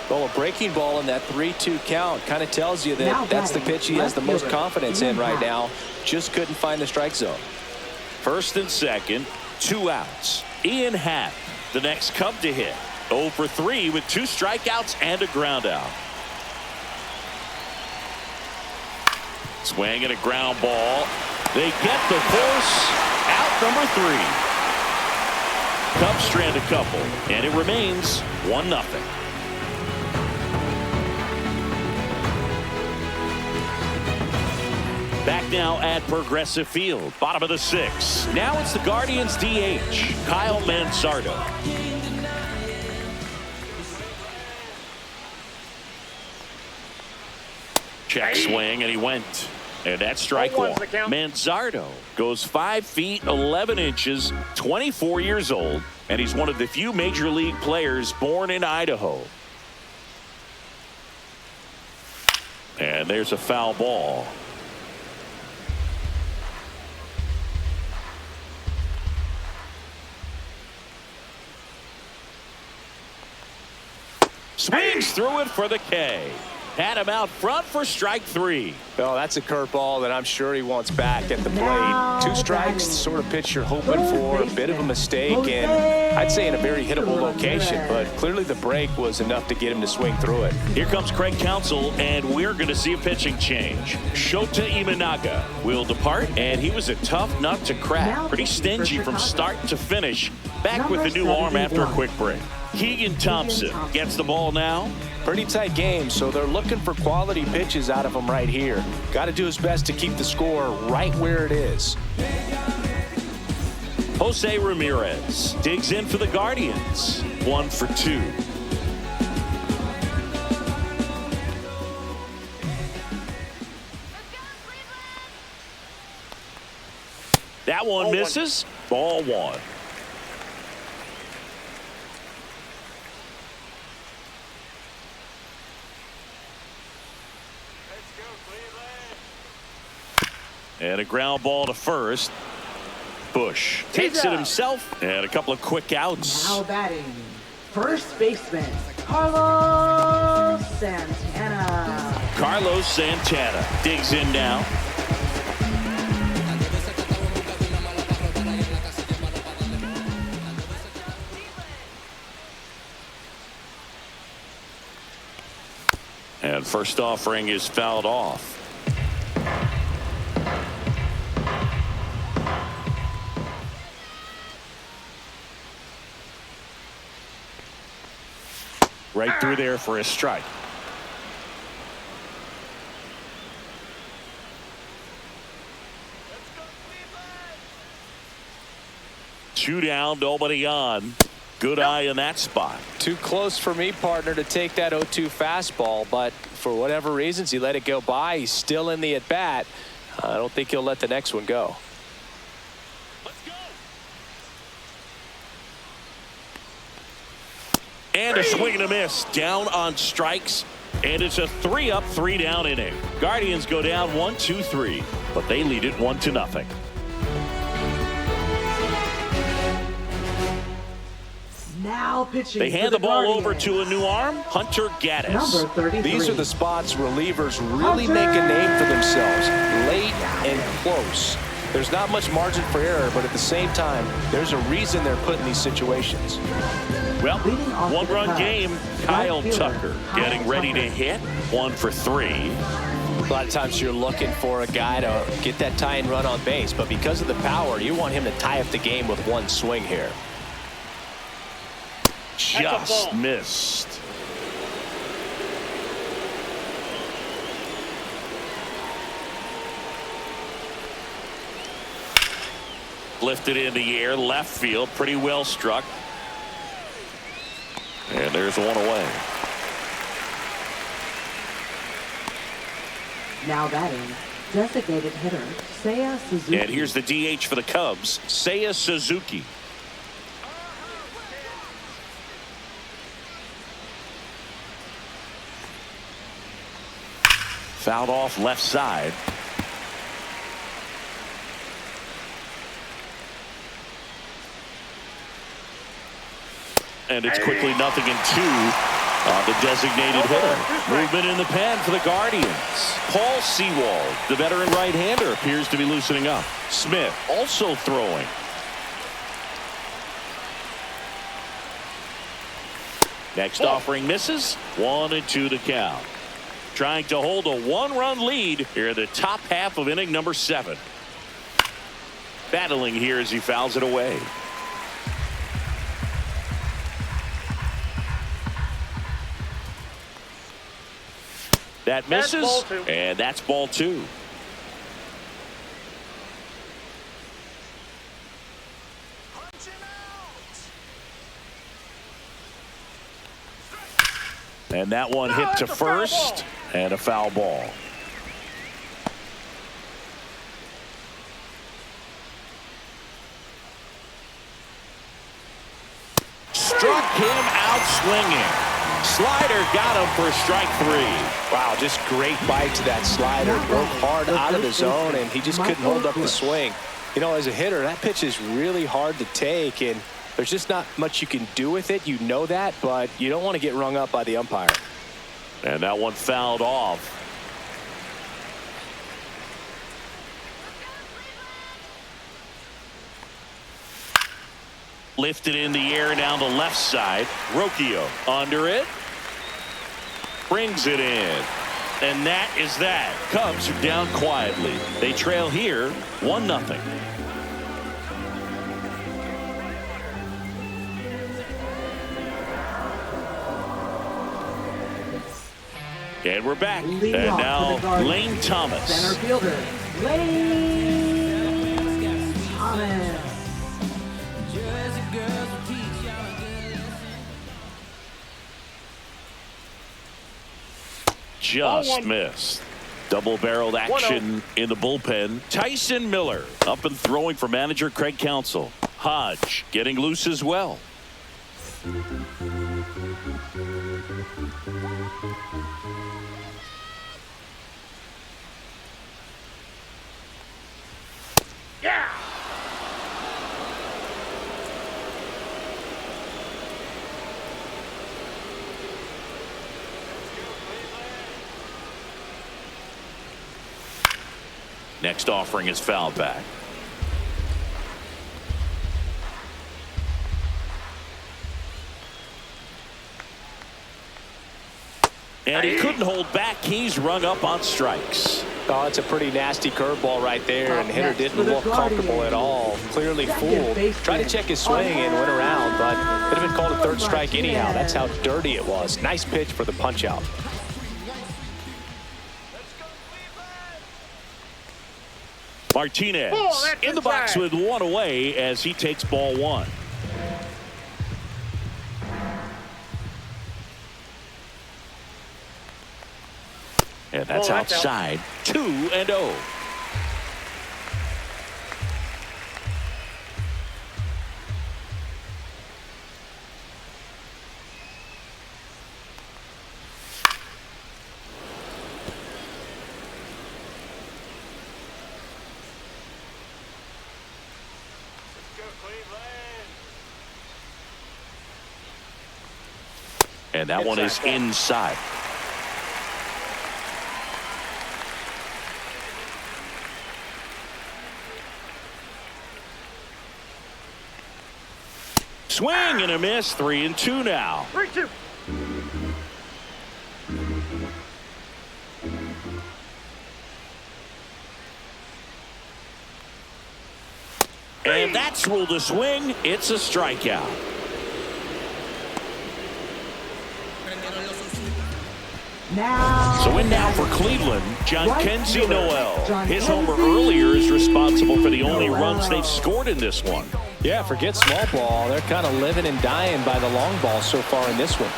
Well, a breaking ball in that 3-2 count kind of tells you that that's the pitch he has the most confidence in right now. Just couldn't find the strike zone. First and second, 2 outs. Ian Happ, the next Cub to hit. 0 for 3 with 2 strikeouts and a ground out. Swing and a ground ball. They get the force out number 3. Cubs strand a couple, and it remains 1-0. Back now at Progressive Field, bottom of the 6th. Now it's the Guardians DH, Kyle Manzardo. Check swing, and he went. And that's strike 1. Manzardo goes 5 feet 11 inches, 24 years old, and he's one of the few major league players born in Idaho. And there's a foul ball. Swings through it for the K. Had him out front for strike 3. Well, that's a curveball that I'm sure he wants back at the plate. 2 strikes, sort of pitch you're hoping for. A bit of a mistake, and I'd say in a very hittable location, but clearly the break was enough to get him to swing through it. Here comes Craig Counsell, and we're going to see a pitching change. Shota Imanaga will depart, and he was a tough nut to crack. Pretty stingy from start to finish. Back with the new arm after a quick break. Keegan Thompson gets the ball now. Pretty tight game, so they're looking for quality pitches out of him right here. Got to do his best to keep the score right where it is. Jose Ramirez digs in for the Guardians. 1 for 2. That one misses. Ball 1. And a ground ball to first. Bush takes it himself, and a couple of quick outs. Now batting, first baseman, Carlos Santana. Carlos Santana digs in now. And first offering is fouled off. Right through there for a strike. Two down, nobody on. Good eye in that spot. Too close for me, partner, to take that 0-2 fastball, but for whatever reasons, he let it go by. He's still in the at-bat. I don't think he'll let the next one go. Let's go. And a swing and a miss. Down on strikes. And it's a 3-up, 3-down inning. Guardians go down 1-2-3, but they lead it 1-0. Now pitching. They hand the ball over to a new arm, Hunter Gaddis. Number 33. These are the spots relievers really make a name for themselves, late and close. There's not much margin for error, but at the same time, there's a reason they're put in these situations. Well, one-run game. Kyle Tucker getting ready to hit. 1 for 3. A lot of times you're looking for a guy to get that tying run on base, but because of the power, you want him to tie up the game with one swing here. Just missed. Lifted in the air, left field, pretty well struck. And there's one away. Now batting, designated hitter Seiya Suzuki. And here's the DH for the Cubs, Seiya Suzuki. Fouled off left side. And it's quickly 0-2 on the designated hitter. Movement in the pen for the Guardians. Paul Sewald, the veteran right-hander, appears to be loosening up. Smith also throwing. Next offering misses. 1-2 to count. Trying to hold a one-run lead here in the top half of inning number 7. Battling here as he fouls it away. That misses, and that's ball 2. And that one hit to first, and a foul ball. Struck him out swinging. Slider got him for strike 3. Wow, just great bite to that slider. Broke hard out of the zone, and he just couldn't hold up the swing. You know, as a hitter, that pitch is really hard to take, and there's just not much you can do with it. You know that, but you don't want to get rung up by the umpire. And that one fouled off. Lifted in the air down the left side. Rocchio under it. Brings it in. And that is that. Cubs are down quietly. They trail here 1-0. And we're back. And now Lane Thomas. Center fielder, Lane Thomas. Just missed. Double-barreled action in the bullpen. Tyson Miller up and throwing for manager Craig Counsell. Hodge getting loose as well. Yeah. Next offering is fouled back. And he couldn't hold back. He's rung up on strikes. Oh, it's a pretty nasty curveball right there, and the hitter didn't look comfortable at all. Clearly fooled. Tried to check his swing and went around, but could have been called a third strike anyhow. That's how dirty it was. Nice pitch for the punch-out. Martinez in the box with one away as he takes ball one. And that's outside. 2-0. And that one is inside. Swing and a miss. 3-2 now. 3-2. And that's ruled a swing. It's a strikeout. Now, So in now for Cleveland, Jhonkensy Noel. His homer earlier is responsible for the only runs they've scored in this one. Yeah, forget small ball. They're kind of living and dying by the long ball so far in this one.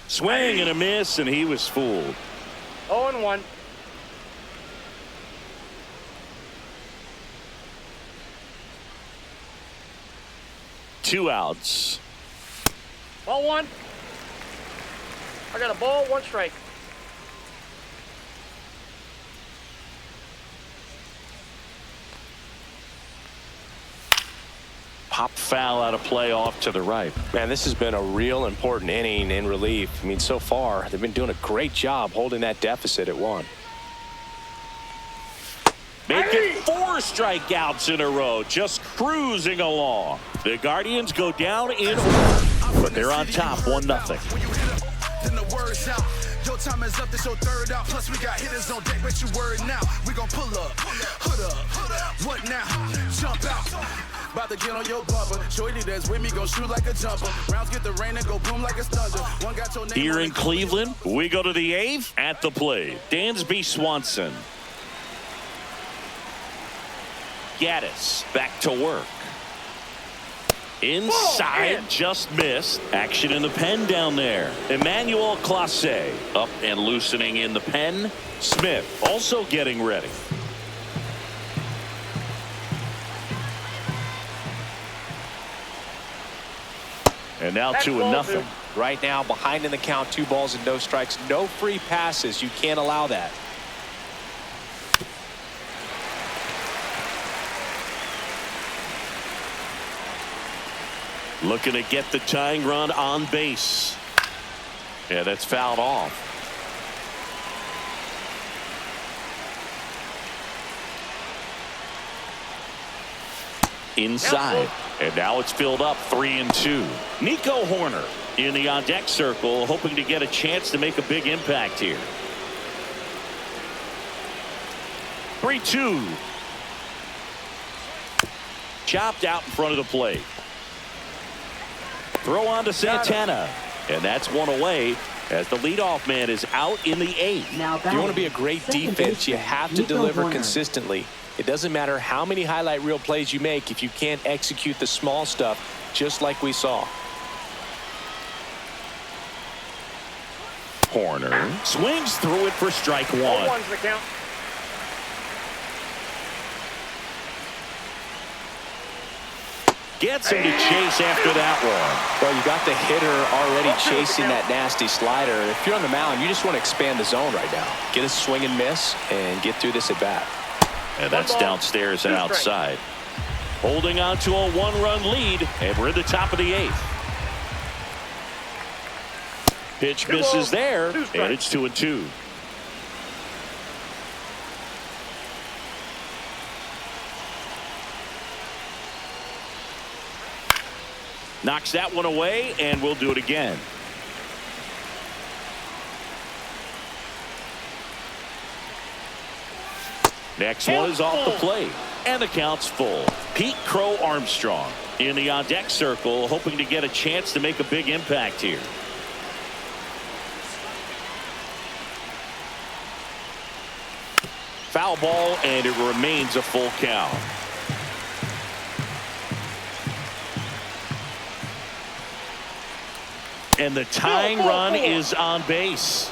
Swing and a miss, and he was fooled. 0-1. Two outs. Ball one. I got a ball, one strike. Pop foul out of play off to the right. Man, this has been a real important inning in relief. I mean, so far, they've been doing a great job holding that deficit at 1. Make it 4 strikeouts in a row, just cruising along. The Guardians go down in order, but they're on top 1-0. Your time is up, this your third out. Plus we got hitters on deck, bet you word now. We gon' pull up, hood up, what now? Jump out, about to get on your bumper. Shorty that's with me gon' shoot like a jumper. Rounds get the rain and go boom like a thunder. One got your name Here in Cleveland, we go to the 8th. At the plate, Dansby Swanson. Gaddis back to work. Inside, just missed. Action in the pen down there. Emmanuel Clase up and loosening in the pen. Smith also getting ready. And now 2-0. Right now, behind in the count, 2 balls and no strikes. No free passes. You can't allow that. Looking to get the tying run on base. Yeah, that's fouled off. Inside. And now it's filled up 3-2. Nico Horner in the on deck circle, hoping to get a chance to make a big impact here. 3-2. Chopped out in front of the plate. Throw on to Santana, and that's one away as the leadoff man is out in the 8th. If you want to be a great defense, you have to deliver consistently. It doesn't matter how many highlight reel plays you make if you can't execute the small stuff, just like we saw. Horner swings through it for strike 1. 0-1's the count. Gets him to chase after that one. Well, you got the hitter already chasing that nasty slider. If you're on the mound, you just want to expand the zone right now. Get a swing and miss and get through this at bat. And that's downstairs and outside. Holding on to a 1-run lead, and we're at the top of the 8th. Pitch misses there, and it's 2-2. Knocks that one away, and we'll do it again. Next one is off the plate, and the count's full. Pete Crow Armstrong in the on-deck circle, hoping to get a chance to make a big impact here. Foul ball, and it remains a full count. And the tying run is on base.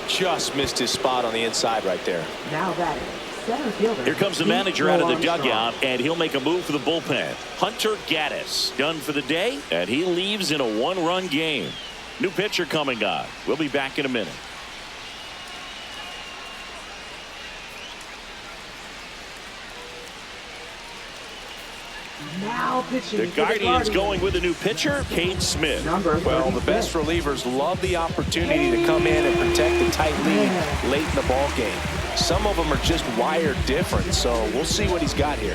Just missed his spot on the inside right there. Now batting, center fielder. Here comes the Pete manager Crow out of the Armstrong. dugout, and he'll make a move for the bullpen. Hunter Gaddis done for the day, and he leaves in a one-run game. New pitcher coming on. We'll be back in a minute. Now pitching The for Guardians going with a new pitcher, Cade Smith. Number Well, the 36. best relievers love the opportunity to come in and protect the tight lead late in the ball game. Some of them are just wired different, so we'll see what he's got here.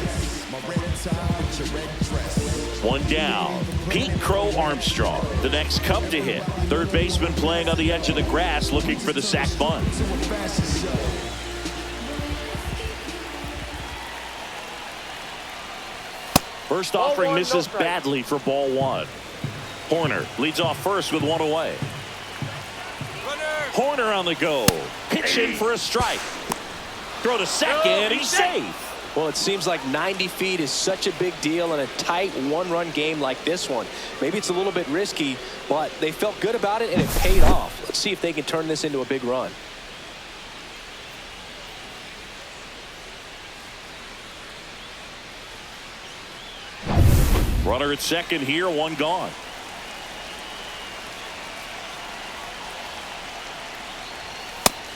One down. Pete Crow Armstrong, the next Cub to hit. Third baseman playing on the edge of the grass, looking for the sac bunt. First offering Ball one, misses no strike. badly for ball one. Horner leads off first with one away. Horner on the go. Pitch in for a strike. Throw to second. He's safe. Well, it seems like 90 feet is such a big deal in a tight one-run game like this one. Maybe it's a little bit risky, but they felt good about it, and it paid off. Let's see if they can turn this into a big run. Runner at second here, one gone.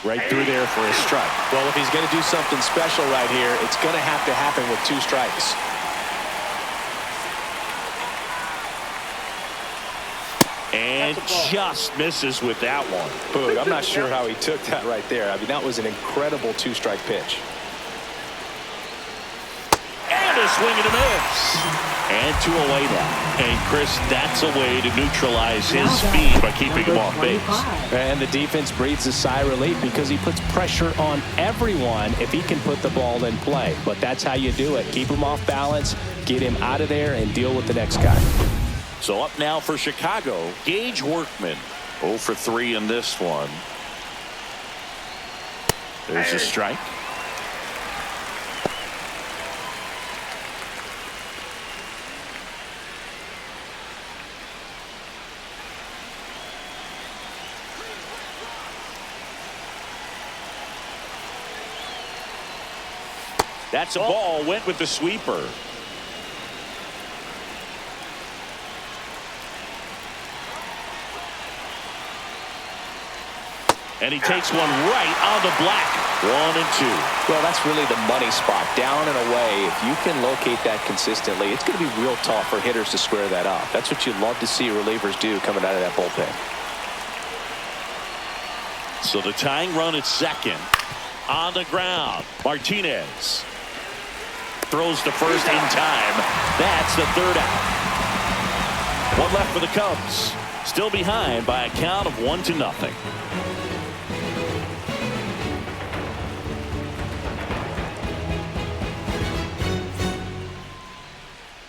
Right through there for a strike. Well, if he's going to do something special right here, it's going to have to happen with 2 strikes. And just misses with that one. Boog, I'm not sure how he took that right there. I mean, that was an incredible 2-strike pitch. And a swing and a miss. And 2 away now. And Chris, that's a way to neutralize his speed by keeping him off base. And the defense breathes a sigh of relief because he puts pressure on everyone if he can put the ball in play. But that's how you do it. Keep him off balance, get him out of there, and deal with the next guy. So up now for Chicago, Gage Workman. 0 for 3 in this one. There's a strike. That's a ball. Went with the sweeper. And he takes one right on the black. 1 and 2. Well, that's really the money spot. Down and away. If you can locate that consistently, it's going to be real tough for hitters to square that up. That's what you love to see relievers do coming out of that bullpen. So the tying run at second. On the ground. Martinez throws to first in time. That's the 3rd out. One left for the Cubs. Still behind by a count of 1-0.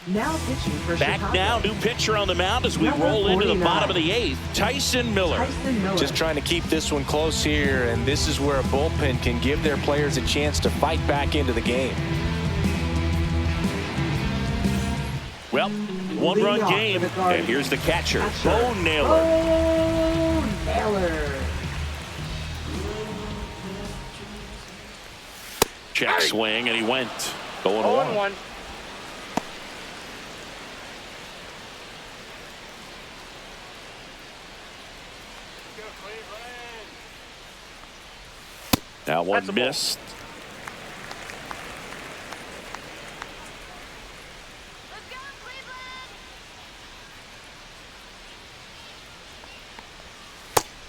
Now pitching for Back Chicago. now, new pitcher on the mound as we Number roll into the 49. bottom of the 8th. Tyson Miller. Tyson Miller. Just trying to keep this one close here, and this is where a bullpen can give their players a chance to fight back into the game. Well, one-run off game, for the Guardians. and here's the catcher, Catcher, Bo Naylor. Bo Naylor. Check swing, and he went. Going 0-1. That one That's a ball. missed. Let's go, Cleveland!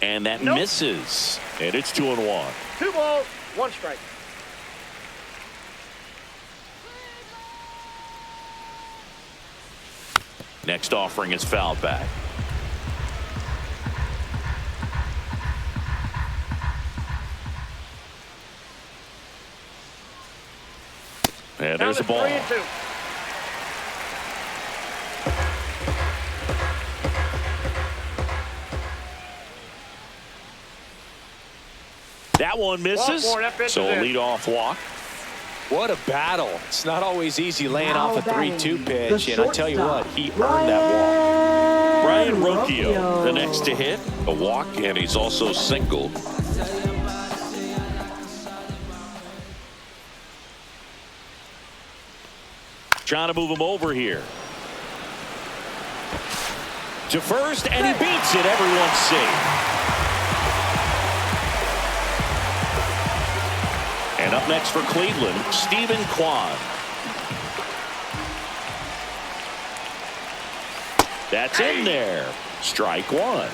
And that Nope. misses. And it's 2-1. 2 balls, 1 strike. Next offering is fouled back. And there's a ball. 3-2. That one misses. So a leadoff walk. What a battle. It's not always easy laying Now off a batting, 3-2 pitch, the and I tell you what, shortstop, he earned that walk. Brian Rocchio, the next to hit. A walk, and he's also singled. Trying to move him over here. To first, and he beats it. Everyone's safe. And up next for Cleveland, Stephen Kwan. That's in there. Strike one.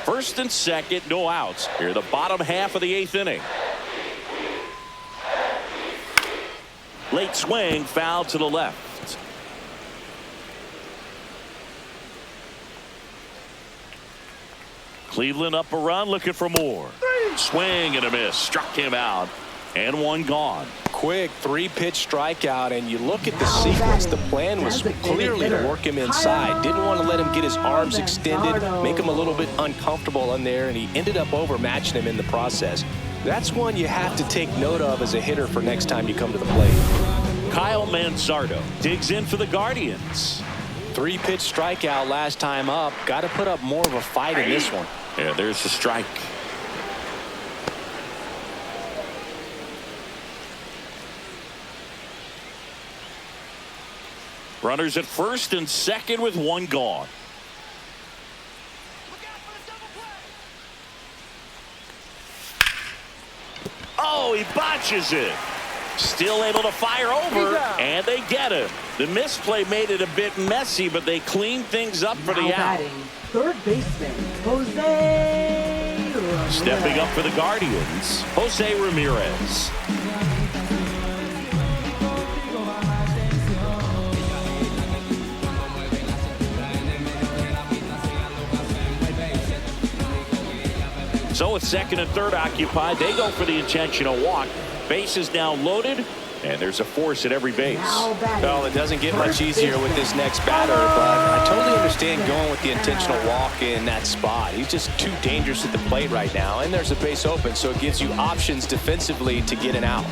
First and second, no outs. Here, the bottom half of the 8th inning. Late swing, foul to the left. Cleveland up a run, looking for more. Swing and a miss. Struck him out. And one gone. Quick 3-pitch strikeout, and you look at the sequence. The plan was clearly to work him inside. Didn't want to let him get his arms extended, make him a little bit uncomfortable in there, and he ended up overmatching him in the process. That's one you have to take note of as a hitter for next time you come to the plate. Kyle Manzardo digs in for the Guardians. 3-pitch strikeout last time up. Got to put up more of a fight in this one. Yeah, there's the strike. Runners at first and second with one gone. Oh, he botches it. Still able to fire over, and they get him. The misplay made it a bit messy, but they cleaned things up for the out. Batting, third baseman, Jose Ramirez. Stepping up for the Guardians, Jose Ramirez. So with second and third occupied, they go for the intentional walk. Base is now loaded, and there's a force at every base. Well, it doesn't get much easier with this next batter, but I totally understand going with the intentional walk in that spot. He's just too dangerous at the plate right now, and there's a base open, so it gives you options defensively to get an out.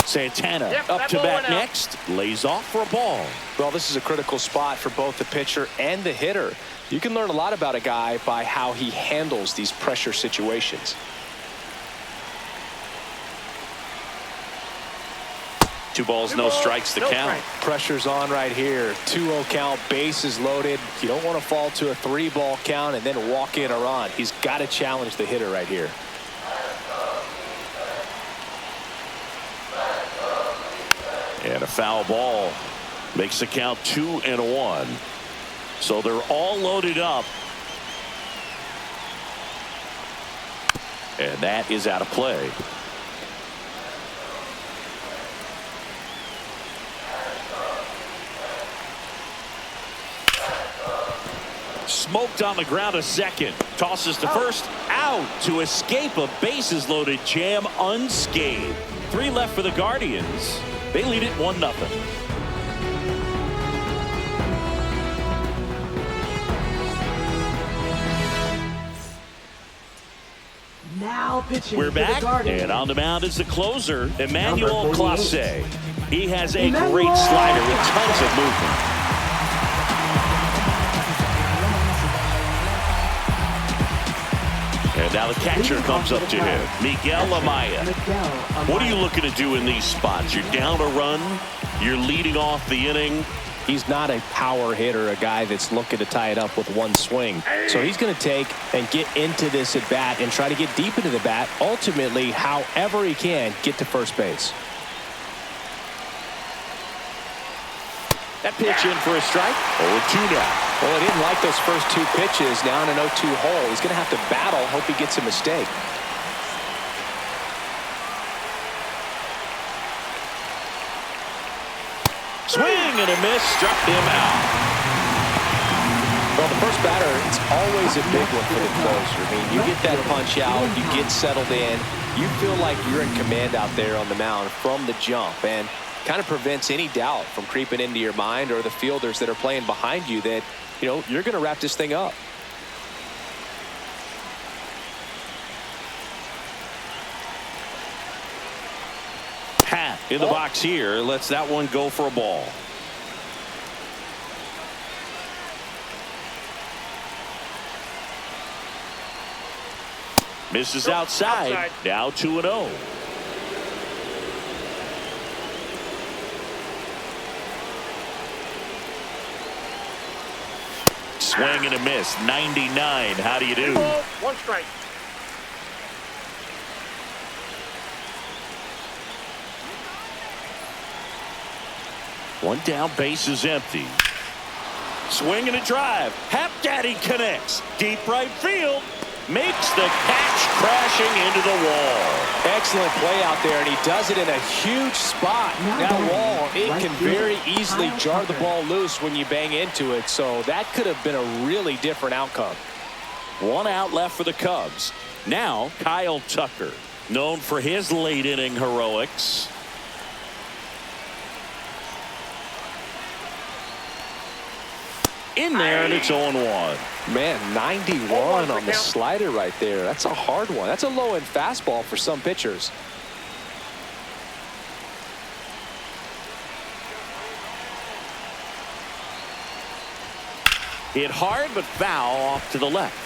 Santana up to bat next, lays off for a ball. Well, this is a critical spot for both the pitcher and the hitter. You can learn a lot about a guy by how he handles these pressure situations. Two balls, no strikes to count. Pressure's on right here. 2-0 count, bases loaded. You don't want to fall to a 3-ball count and then walk in a run. He's got to challenge the hitter right here. And a foul ball makes the count 2-1. So they're all loaded up. And that is out of play. Smoked on the ground a second. Tosses to first. Out to escape a bases loaded jam unscathed. 3 left for the Guardians. They lead it 1-0. Now pitching. We're back, and on the mound is the closer, Emmanuel Clase. He has a great slider with tons of movement. And now the catcher comes up to him, Miguel Amaya. What are you looking to do in these spots? You're down a run, you're leading off the inning. He's not a power hitter, a guy that's looking to tie it up with one swing. So he's going to take and get into this at bat and try to get deep into the bat. Ultimately, however he can, get to first base. That pitch in for a strike. 0-2 now. Well, he didn't like those first 2 pitches. Now in an 0-2 hole, he's going to have to battle. Hope he gets a mistake. Swing and a miss. Struck him out. Well, the first batter, it's always a big one for the closer. I mean, you get that punch out, you get settled in, you feel like you're in command out there on the mound from the jump, and kind of prevents any doubt from creeping into your mind or the fielders that are playing behind you that, you know, you're going to wrap this thing up. Pat in the box here lets that one go for a ball. Misses outside. Now 2-0. Swing and a miss. 99. How do you do? 1 strike. One down, base is empty. Swing and a drive. Hap Daddy connects. Deep right field. Makes the catch, crashing into the wall. Excellent play out there, and he does it in a huge spot. That wall, it can very easily jar the ball loose when you bang into it, so that could have been a really different outcome. 1 out left for the Cubs. Now Kyle Tucker, known for his late inning heroics. In there, and it's 0-1. Man, 91 on the slider right there. That's a hard one. That's a low-end fastball for some pitchers. Hit hard, but foul off to the left.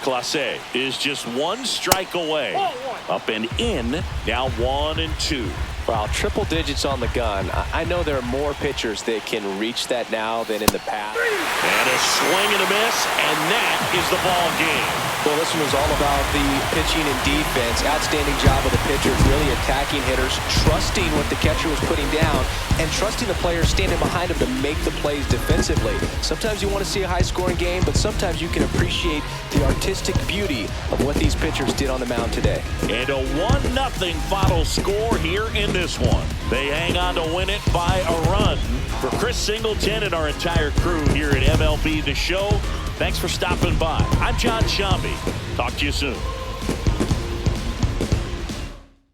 Clase is just 1 strike away. Up and in. Now 1-2. Wow, triple digits on the gun. I know there are more pitchers that can reach that now than in the past. And a swing and a miss, and that is the ball game. Well, this one was all about the pitching and defense. Outstanding job of the pitchers, really attacking hitters, trusting what the catcher was putting down, and trusting the players standing behind him to make the plays defensively. Sometimes you want to see a high-scoring game, but sometimes you can appreciate the artistic beauty of what these pitchers did on the mound today. And a 1-0 final score here in this one. They hang on to win it by a run. For Chris Singleton and our entire crew here at MLB The Show, thanks for stopping by. I'm John Shambi. Talk to you soon.